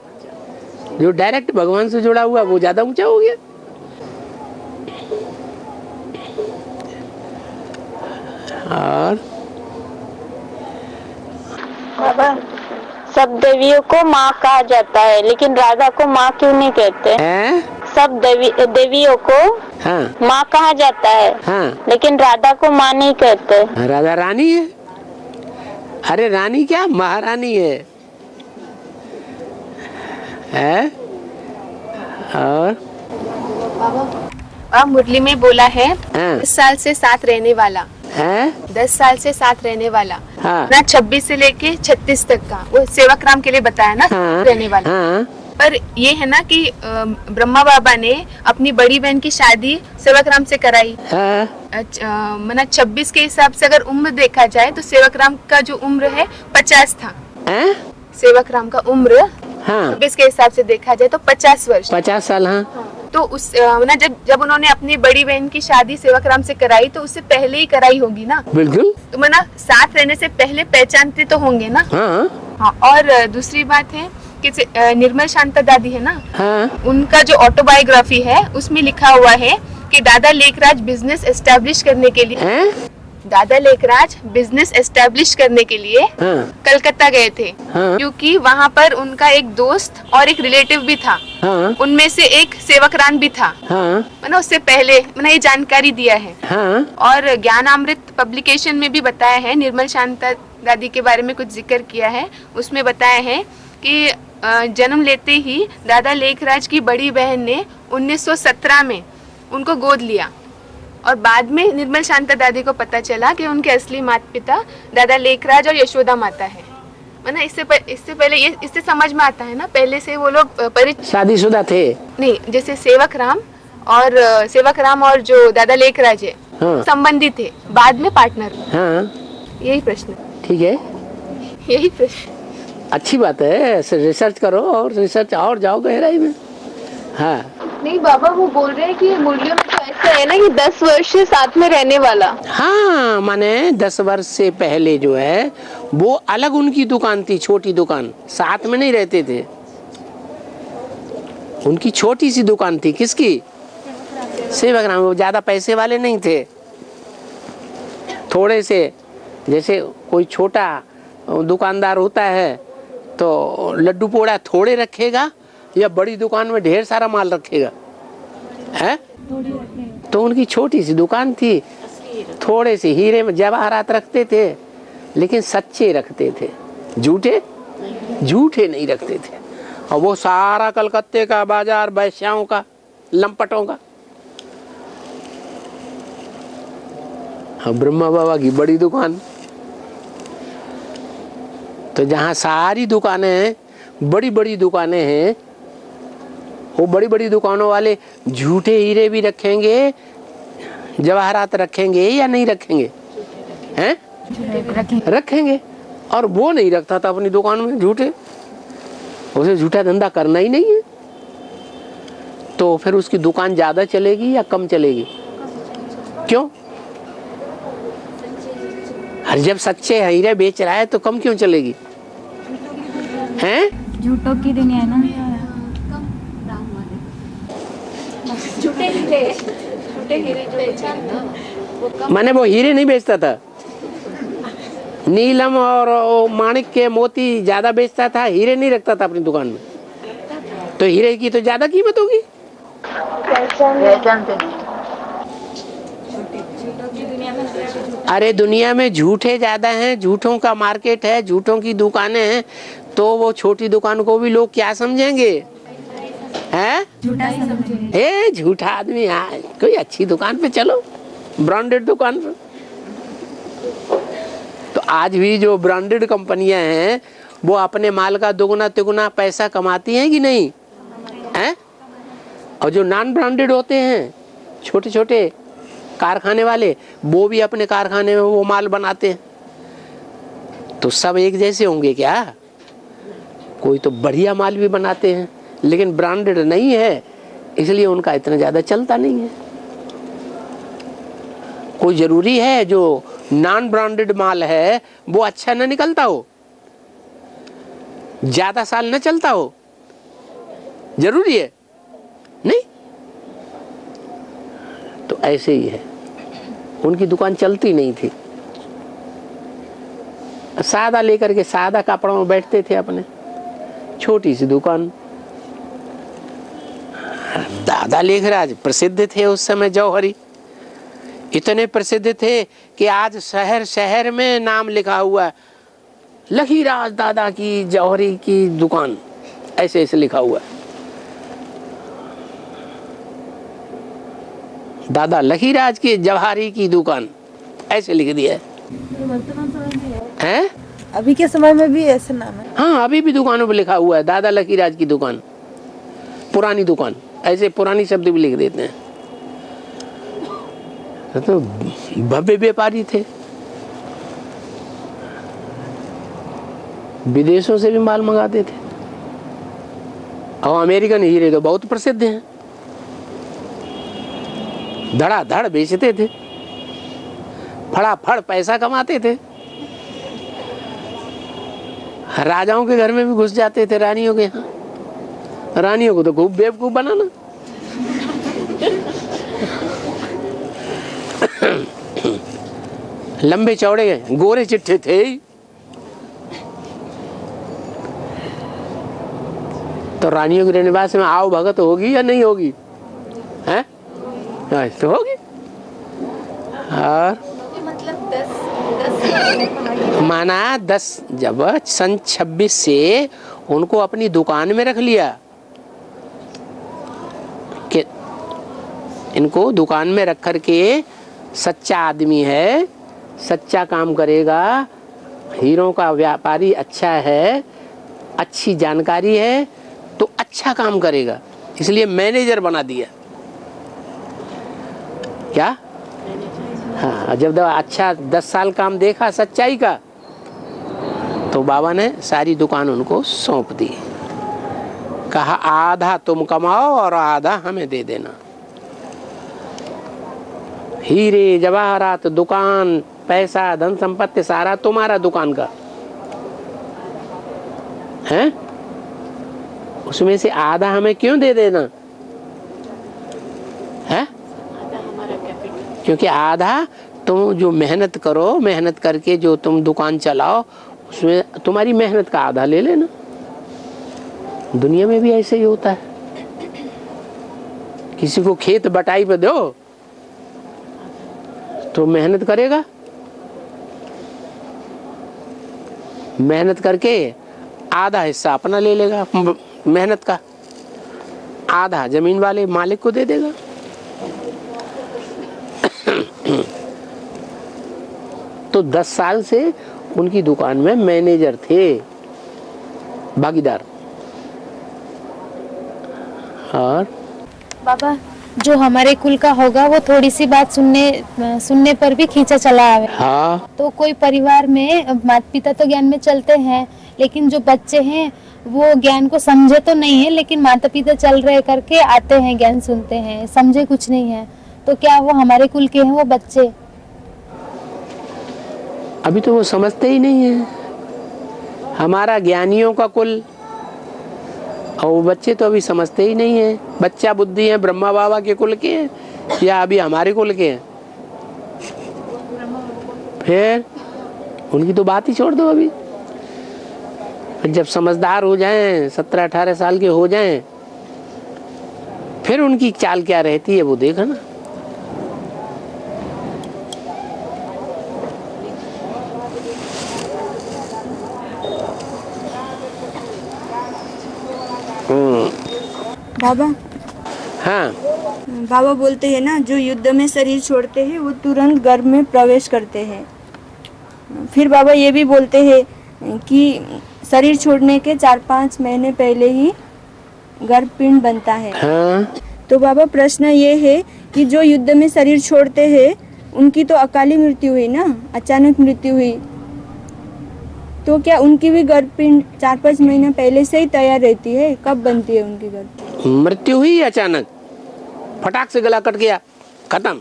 जो डायरेक्ट भगवान से जुड़ा हुआ वो ज्यादा ऊंचा हो गया। और बाबा, सब देवियों को माँ कहा जाता है, लेकिन राधा को माँ क्यों नहीं कहते? सब देवियों को हाँ, माँ कहा जाता है, हाँ, लेकिन राधा को माँ नहीं कहते। राधा रानी है। अरे रानी क्या, महारानी है। और अब मुरली में बोला है हाँ। 10 साल से साथ रहने वाला, है? 10 साल से साथ रहने वाला हाँ। ना, 26 से लेके 36 तक का वो सेवक राम के लिए बताया ना। हाँ। रहने वाला। हाँ। पर ये है ना कि ब्रह्मा बाबा ने अपनी बड़ी बहन की शादी सेवक राम से कराई। हाँ। मना 26 के हिसाब से अगर उम्र देखा जाए तो सेवक राम का जो उम्र है 50 था। है? सेवक राम का उम्र हाँ। 26 के हिसाब से देखा जाए तो 50 वर्ष। 50 साल। हाँ। तो उस ना जब उन्होंने अपनी बड़ी बहन की शादी सेवक राम से कराई तो उससे पहले ही कराई होगी ना। बिल्कुल। तो मना साथ रहने से पहले पहचानते तो होंगे ना। हाँ। हाँ। और दूसरी बात है कि निर्मल शांता दादी है ना। हाँ। उनका जो ऑटोबायोग्राफी है उसमें लिखा हुआ है कि दादा लेखराज बिजनेस एस्टेब्लिश करने के लिए हाँ। कलकत्ता गए थे। हाँ। क्योंकि वहाँ पर उनका एक दोस्त और एक रिलेटिव भी था। हाँ। उनमें से एक सेवक राम भी था। हाँ। मैंने उससे पहले मैंने ये जानकारी दिया है। हाँ। और ज्ञानामृत पब्लिकेशन में भी बताया है, निर्मल शांता दादी के बारे में कुछ जिक्र किया है। उसमें बताया है कि जन्म लेते ही दादा लेखराज की बड़ी बहन ने 1917 में उनको गोद लिया और बाद में निर्मल शांता दादी को पता चला कि उनके असली माता पिता दादा लेखराज और यशोदा माता है। मतलब इससे पहले ये इससे समझ में आता है ना, पहले से वो लोग शादीशुदा थे नहीं, जैसे सेवक राम और जो दादा लेखराज है हाँ। संबंधी थे, बाद में पार्टनर। हाँ। यही प्रश्न। ठीक है, यही प्रश्न। अच्छी बात है, ऐसे रिसर्च करो और रिसर्च और जाओ गहराई में। हाँ। नहीं बाबा, वो बोल रहे हैं कि मुरलियों में तो ऐसा है ना कि 10 वर्ष से साथ में रहने वाला। हाँ, माने 10 वर्ष से पहले जो है वो अलग उनकी दुकान थी, छोटी दुकान, साथ में नहीं रहते थे। उनकी छोटी सी दुकान थी। किसकी? सेवक राम। वो ज्यादा पैसे वाले नहीं थे, थोड़े से, जैसे कोई छोटा दुकानदार होता है तो लड्डू पोड़ा थोड़े रखेगा या बड़ी दुकान में ढेर सारा माल रखेगा, है? तो उनकी छोटी सी दुकान थी, थोड़े से हीरे में जवाहरात रखते थे, लेकिन सच्चे रखते थे, झूठे नहीं रखते थे। और वो सारा कलकत्ते का बाजार वैश्याओं का, लंपटों का। ब्रह्मा बाबा की बड़ी दुकान। तो जहाँ सारी दुकानें हैं, बड़ी बड़ी दुकानें हैं, वो बड़ी बड़ी दुकानों वाले झूठे हीरे भी रखेंगे, जवाहरात रखेंगे या नहीं रखेंगे? हैं? रखेंगे। और वो नहीं रखता था अपनी दुकान में झूठे, उसे झूठा धंधा करना ही नहीं है। तो फिर उसकी दुकान ज्यादा चलेगी या कम चलेगी? क्यों? और जब सच्चे हीरे बेच रहा है तो कम क्यों चलेगी? हैं? झूठों की दुनिया है ना। माने वो हीरे नहीं बेचता था, नीलम और माणिक के मोती ज्यादा बेचता था, हीरे नहीं रखता था अपनी दुकान में। तो हीरे की तो ज्यादा कीमत होगी। अरे दुनिया में झूठे ज्यादा हैं, झूठों का मार्केट है, झूठों की दुकानें हैं, तो वो छोटी दुकान को भी लोग क्या समझेंगे? हैं? झूठा आदमी। कोई अच्छी दुकान पे चलो, ब्रांडेड दुकान पे। तो आज भी जो ब्रांडेड कंपनियां हैं वो अपने माल का दुगुना तिगुना पैसा कमाती हैं कि नहीं? हैं? और जो नॉन ब्रांडेड होते हैं, छोटे छोटे कारखाने वाले, वो भी अपने कारखाने में वो माल बनाते हैं। तो सब एक जैसे होंगे क्या? कोई तो बढ़िया माल भी बनाते हैं, लेकिन ब्रांडेड नहीं है, इसलिए उनका इतना ज्यादा चलता नहीं है। कोई जरूरी है जो नॉन ब्रांडेड माल है वो अच्छा न निकलता हो, ज्यादा साल न चलता हो? जरूरी है? नहीं। तो ऐसे ही है, उनकी दुकान चलती नहीं थी। सादा लेकर के सादा कपड़ों में बैठते थे अपने, छोटी सी दुकान। दादा लेखराज प्रसिद्ध थे उस समय, जौहरी इतने प्रसिद्ध थे कि आज शहर शहर में नाम लिखा हुआ है, लखीराज दादा की जौहरी की दुकान, ऐसे ऐसे लिखा हुआ है। दादा लखीराज की जवाहरी की दुकान, ऐसे लिख दिया है। अभी के समय में भी ऐसे नाम है? हाँ, अभी भी दुकानों पे लिखा हुआ है दादा लखीराज की दुकान, पुरानी दुकान, ऐसे पुरानी शब्द भी लिख देते हैं। तो भव्य व्यापारी थे, विदेशों से भी माल मंगाते थे। और अमेरिकन हीरे तो बहुत प्रसिद्ध हैं, धड़ाधड़ बेचते थे, फटाफट पैसा कमाते थे। राजाओं के घर में भी घुस जाते थे, रानियों के यहाँ। रानियों को तो खूब बेवकूफ बनाना। लंबे चौड़े गोरे चिट्ठे थे, तो रानियों के निवास में आओ भगत होगी या नहीं होगी? हैं? तो होगी। और माना 10 जब सन 26 से उनको अपनी दुकान में रख लिया कि इनको दुकान में रख कर के सच्चा आदमी है, सच्चा काम करेगा, हीरों का व्यापारी अच्छा है, अच्छी जानकारी है, तो अच्छा काम करेगा, इसलिए मैनेजर बना दिया। क्या? हाँ, जब अच्छा 10 साल काम देखा सच्चाई का, तो बाबा ने सारी दुकान उनको सौंप दी। कहा आधा तुम कमाओ और आधा हमें दे देना। हीरे जवाहरात, दुकान, पैसा, धन संपत्ति सारा तुम्हारा दुकान का है, उसमें से आधा हमें क्यों दे देना है? क्योंकि आधा तुम जो मेहनत करो, मेहनत करके जो तुम दुकान चलाओ, उसमें तुम्हारी मेहनत का आधा ले लेना। दुनिया में भी ऐसे ही होता है। किसी को खेत बटाई पे दो तो मेहनत करेगा, मेहनत करके आधा हिस्सा अपना ले लेगा, मेहनत का, आधा जमीन वाले मालिक को दे देगा। तो 10 साल से उनकी दुकान में मैनेजर थे, भागीदार। और बाबा जो हमारे कुल का होगा वो थोड़ी सी बात सुनने पर भी खींचा चला आवे। हाँ, तो कोई परिवार में माता पिता तो ज्ञान में चलते हैं, लेकिन जो बच्चे हैं वो ज्ञान को समझे तो नहीं है, लेकिन माता पिता चल रहे करके आते हैं, ज्ञान सुनते हैं, समझे कुछ नहीं है। तो क्या वो हमारे कुल के हैं वो बच्चे? अभी तो वो समझते ही नहीं है। हमारा ज्ञानियों का कुल, और वो बच्चे तो अभी समझते ही नहीं है। बच्चा बुद्धि है ब्रह्मा बाबा के कुल के हैं या अभी हमारे कुल के हैं? फिर उनकी तो बात ही छोड़ दो। अभी जब समझदार हो जाएं, 17-18 साल के हो जाएं, फिर उनकी चाल क्या रहती है वो देखा ना। बाबा, हाँ, बाबा बोलते हैं ना, जो युद्ध में शरीर छोड़ते हैं वो तुरंत गर्भ में प्रवेश करते हैं। फिर बाबा ये भी बोलते हैं कि शरीर छोड़ने के 4-5 महीने पहले ही गर्भपिंड बनता है। हाँ। तो बाबा प्रश्न ये है कि जो युद्ध में शरीर छोड़ते हैं उनकी तो अकाली मृत्यु हुई ना, अचानक मृत्यु हुई, तो क्या उनकी भी गर्भपिंड 4-5 महीने पहले से ही तैयार रहती है? कब बनती है उनकी गर्भ? मृत्यु हुई अचानक, फटाक से गला कट गया, खत्म।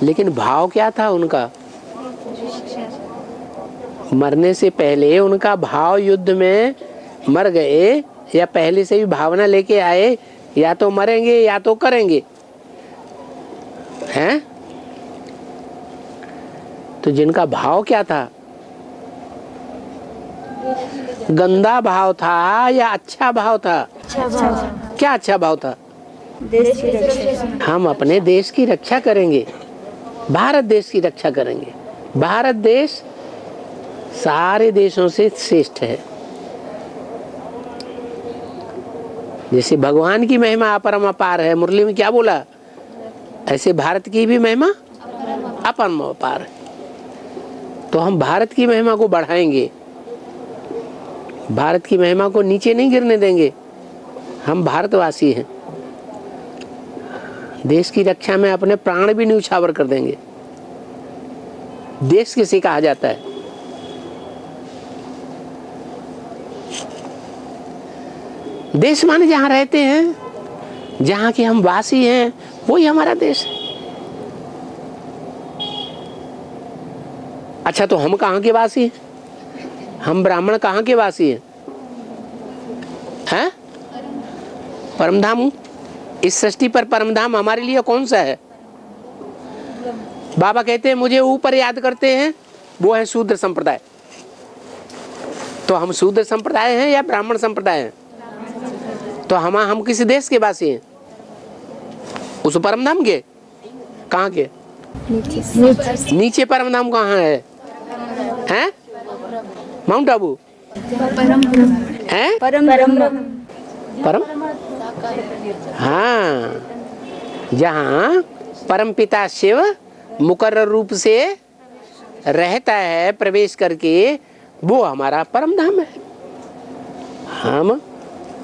लेकिन भाव क्या था उनका? मरने से पहले उनका भाव युद्ध में मर गए या पहले से भी भावना लेके आए, या तो मरेंगे या तो करेंगे, हैं? तो जिनका भाव क्या था? गंदा भाव था या अच्छा भाव था? अच्छा भाव। क्या अच्छा भाव था? देश की रक्षा। हम अपने देश की रक्षा करेंगे, भारत देश की रक्षा करेंगे। भारत देश सारे देशों से श्रेष्ठ है। जैसे भगवान की महिमा अपरम अपार है, मुरली में क्या बोला, ऐसे भारत की भी महिमा अपरम अपार है। तो हम भारत की महिमा को बढ़ाएंगे, भारत की महिमा को नीचे नहीं गिरने देंगे। हम भारतवासी हैं, देश की रक्षा में अपने प्राण भी न्यौछावर कर देंगे। देश किसे कहा जाता है? देश माने जहां रहते हैं, जहां के हम वासी हैं, वही हमारा देश है। अच्छा, तो हम कहाँ के वासी हैं? हम ब्राह्मण कहाँ के वासी हैं? हैं? परमधाम। इस सृष्टि पर परमधाम हमारे लिए कौन सा है? बाबा कहते हैं मुझे ऊपर याद करते हैं, वो है शूद्र संप्रदाय। तो हम शूद्र संप्रदाय हैं या ब्राह्मण संप्रदाय हैं? तो हम किसी देश के वासी हैं? उस परमधाम के? कहाँ के? नीचे परमधाम कहाँ है? हैं? माउंट आबू है? परम ब्रह्म। परम, हाँ, जहाँ परम पिता शिव मुकर्रर रूप से रहता है प्रवेश करके, वो हमारा परम धाम है। हम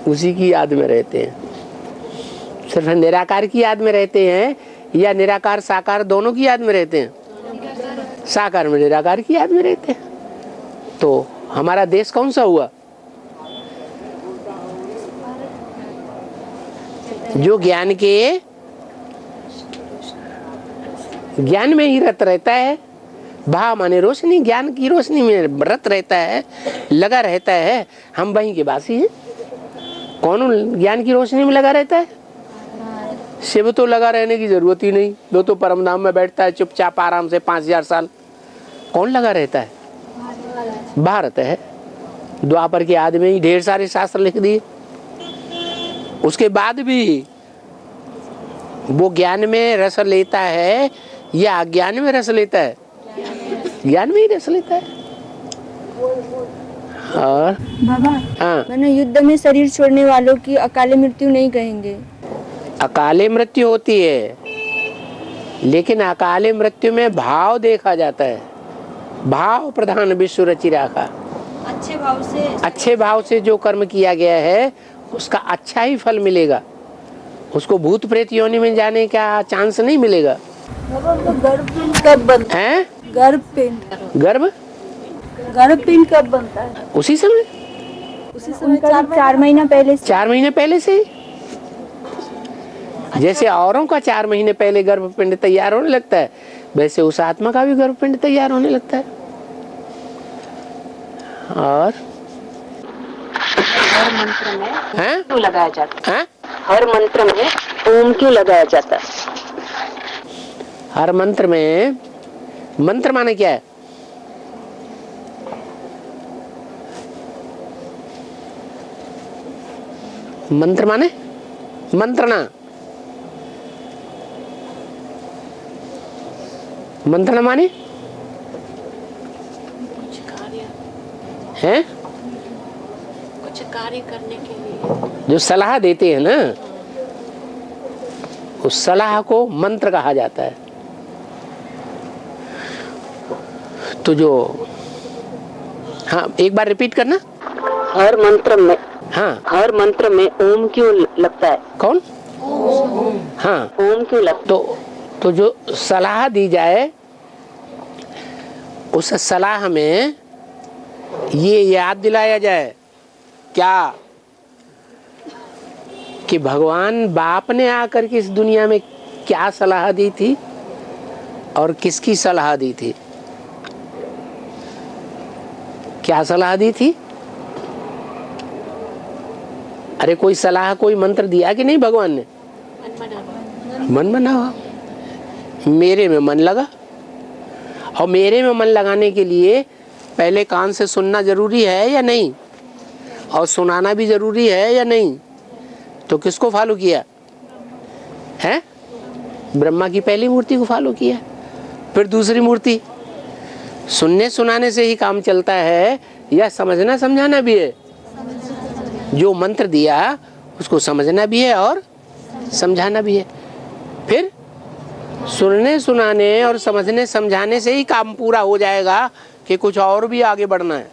उसी की याद में रहते हैं। सिर्फ निराकार की याद में रहते हैं या निराकार साकार दोनों की याद में रहते हैं? साकार में निराकार की याद में रहते हैं। तो हमारा देश कौन सा हुआ? जो ज्ञान में ही रत रहता है। भाव माने रोशनी, ज्ञान की रोशनी में रत रहता है, लगा रहता है। हम वहीं के वासी हैं। कौन ज्ञान की रोशनी में लगा रहता है? शिव तो लगा रहने की जरूरत ही नहीं, वो तो परमधाम में बैठता है चुपचाप आराम से 5000 साल। कौन लगा रहता है? भारत है। द्वापर के आदमी ही ढेर सारे शास्त्र लिख दिए। उसके बाद भी वो ज्ञान में रस लेता है या अज्ञान में रस लेता है? ज्ञान में ही रस लेता है। और बाबा हाँ, मैंने युद्ध में शरीर छोड़ने वालों की अकाले मृत्यु नहीं कहेंगे। अकाले मृत्यु होती है, लेकिन अकाले मृत्यु में भाव देखा जाता है। भाव प्रधान विश्व रचि राखा। अच्छे भाव से जो कर्म किया गया है उसका अच्छा ही फल मिलेगा, उसको भूत प्रेत योनि में जाने का चांस नहीं मिलेगा। गर्भपिंड कब बनता है? गर्भपिंड गर्भपिंड कब बनता है? उसी समय, उनका 4 महीना पहले से। 4 महीने पहले से। जैसे औरों का 4 महीने पहले गर्भपिंड तैयार होने लगता है, वैसे उस आत्मा का भी गर्भपिंड तैयार होने लगता है। और हर मंत्र में हैं? क्यों लगाया जाता है? हैं? हर मंत्र में ओम क्यों लगाया जाता है? हर मंत्र में, मंत्र माने क्या है? मंत्र माने मंत्रणा। मंत्रणा माने कुछ कार्य, हैं? कुछ कार्य करने के लिए जो सलाह देते हैं ना, उस सलाह को मंत्र कहा जाता है। तो जो, हाँ एक बार रिपीट करना। हर मंत्र में, हाँ, हर मंत्र में ओम क्यों लगता है? कौन? हाँ, ओम क्यों लगता है? तो जो सलाह दी जाए उस सलाह में ये याद दिलाया जाए क्या कि भगवान बाप ने आकर के इस दुनिया में क्या सलाह दी थी और किसकी सलाह दी थी? क्या सलाह दी थी? अरे कोई सलाह, कोई मंत्र दिया कि नहीं भगवान ने? मन बनाओ। मेरे में मन लगा, और मेरे में मन लगाने के लिए पहले कान से सुनना जरूरी है या नहीं, और सुनाना भी जरूरी है या नहीं? तो किसको फॉलो किया है? ब्रह्मा की पहली मूर्ति को फॉलो किया। फिर दूसरी मूर्ति। सुनने सुनाने से ही काम चलता है या समझना समझाना भी है? जो मंत्र दिया उसको समझना भी है और समझाना भी है। फिर सुनने सुनाने और समझने समझाने से ही काम पूरा हो जाएगा कि कुछ और भी आगे बढ़ना है।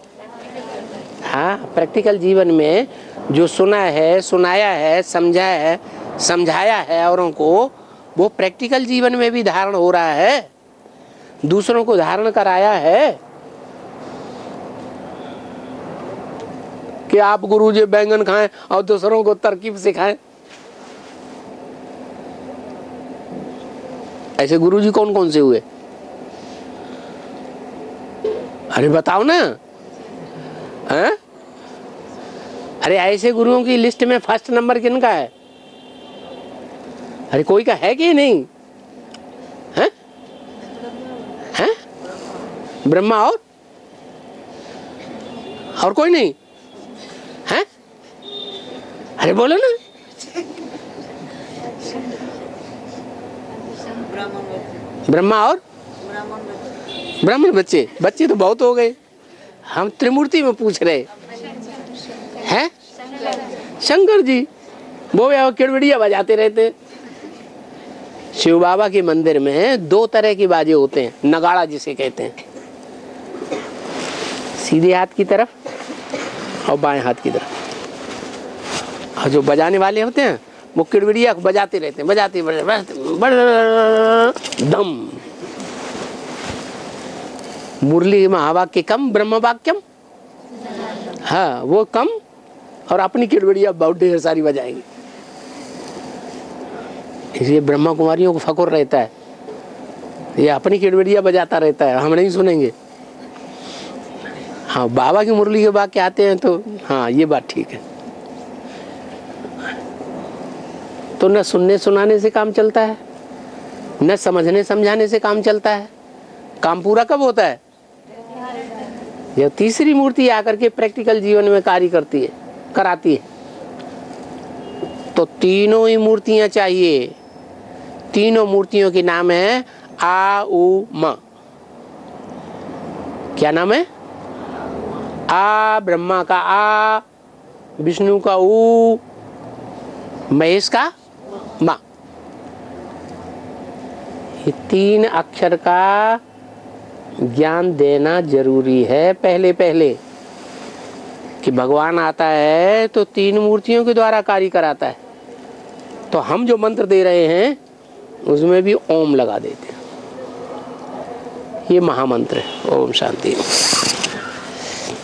हाँ, प्रैक्टिकल जीवन में जो सुना है, सुनाया है, समझा है, समझाया है औरों को, वो प्रैक्टिकल जीवन में भी धारण हो रहा है, दूसरों को धारण कराया है। कि आप गुरुजी बैंगन खाएं और दूसरों को तरकीब सिखाएं। ऐसे गुरुजी कौन कौन से हुए? अरे बताओ ना। हैं? अरे ऐसे गुरुओं की लिस्ट में फर्स्ट नंबर किनका है? अरे कोई का है कि नहीं? हैं? हैं? ब्रह्मा और कोई नहीं है? अरे बोलो ना। ब्रह्मा और ब्राह्मण बच्चे। बच्चे तो बहुत हो गए, हम त्रिमूर्ति में पूछ रहे हैं। शंकर जी वो किड़बिड़िया बजाते रहते। शिव बाबा के मंदिर में 2 तरह की बाजे होते हैं, नगाड़ा जिसे कहते हैं, सीधे हाथ की तरफ और बाएं हाथ की तरफ। और जो बजाने वाले होते हैं वो किड़बिड़िया बजाते रहते हैं, बजाते दम। मुरली महावाक्य कम ब्रह्म वाक्यम। हाँ, वो कम और अपनी किड़बिड़िया बहुत ढेर सारी बजाएंगे। इसलिए ब्रह्मा कुमारियों को फकुर रहता है, ये अपनी किड़बिड़िया बजाता रहता है, हम नहीं सुनेंगे। हाँ, बाबा की मुरली के वाक्य आते हैं तो हाँ ये बात ठीक है। तो न सुनने सुनाने से काम चलता है, न समझने समझाने से काम चलता है। काम पूरा कब होता है? जब तीसरी मूर्ति आकर के प्रैक्टिकल जीवन में कार्य करती है, कराती है। तो तीनों ही मूर्तियां चाहिए। तीनों मूर्तियों के नाम है आ उ म। क्या नाम है? आ, ब्रह्मा का आ, विष्णु का ऊ, महेश का मा। ये 3 अक्षर का ज्ञान देना जरूरी है पहले पहले, कि भगवान आता है तो 3 मूर्तियों के द्वारा कार्य कराता है। तो हम जो मंत्र दे रहे हैं उसमें भी ओम लगा देते हैं। ये महामंत्र है। ओम शांति।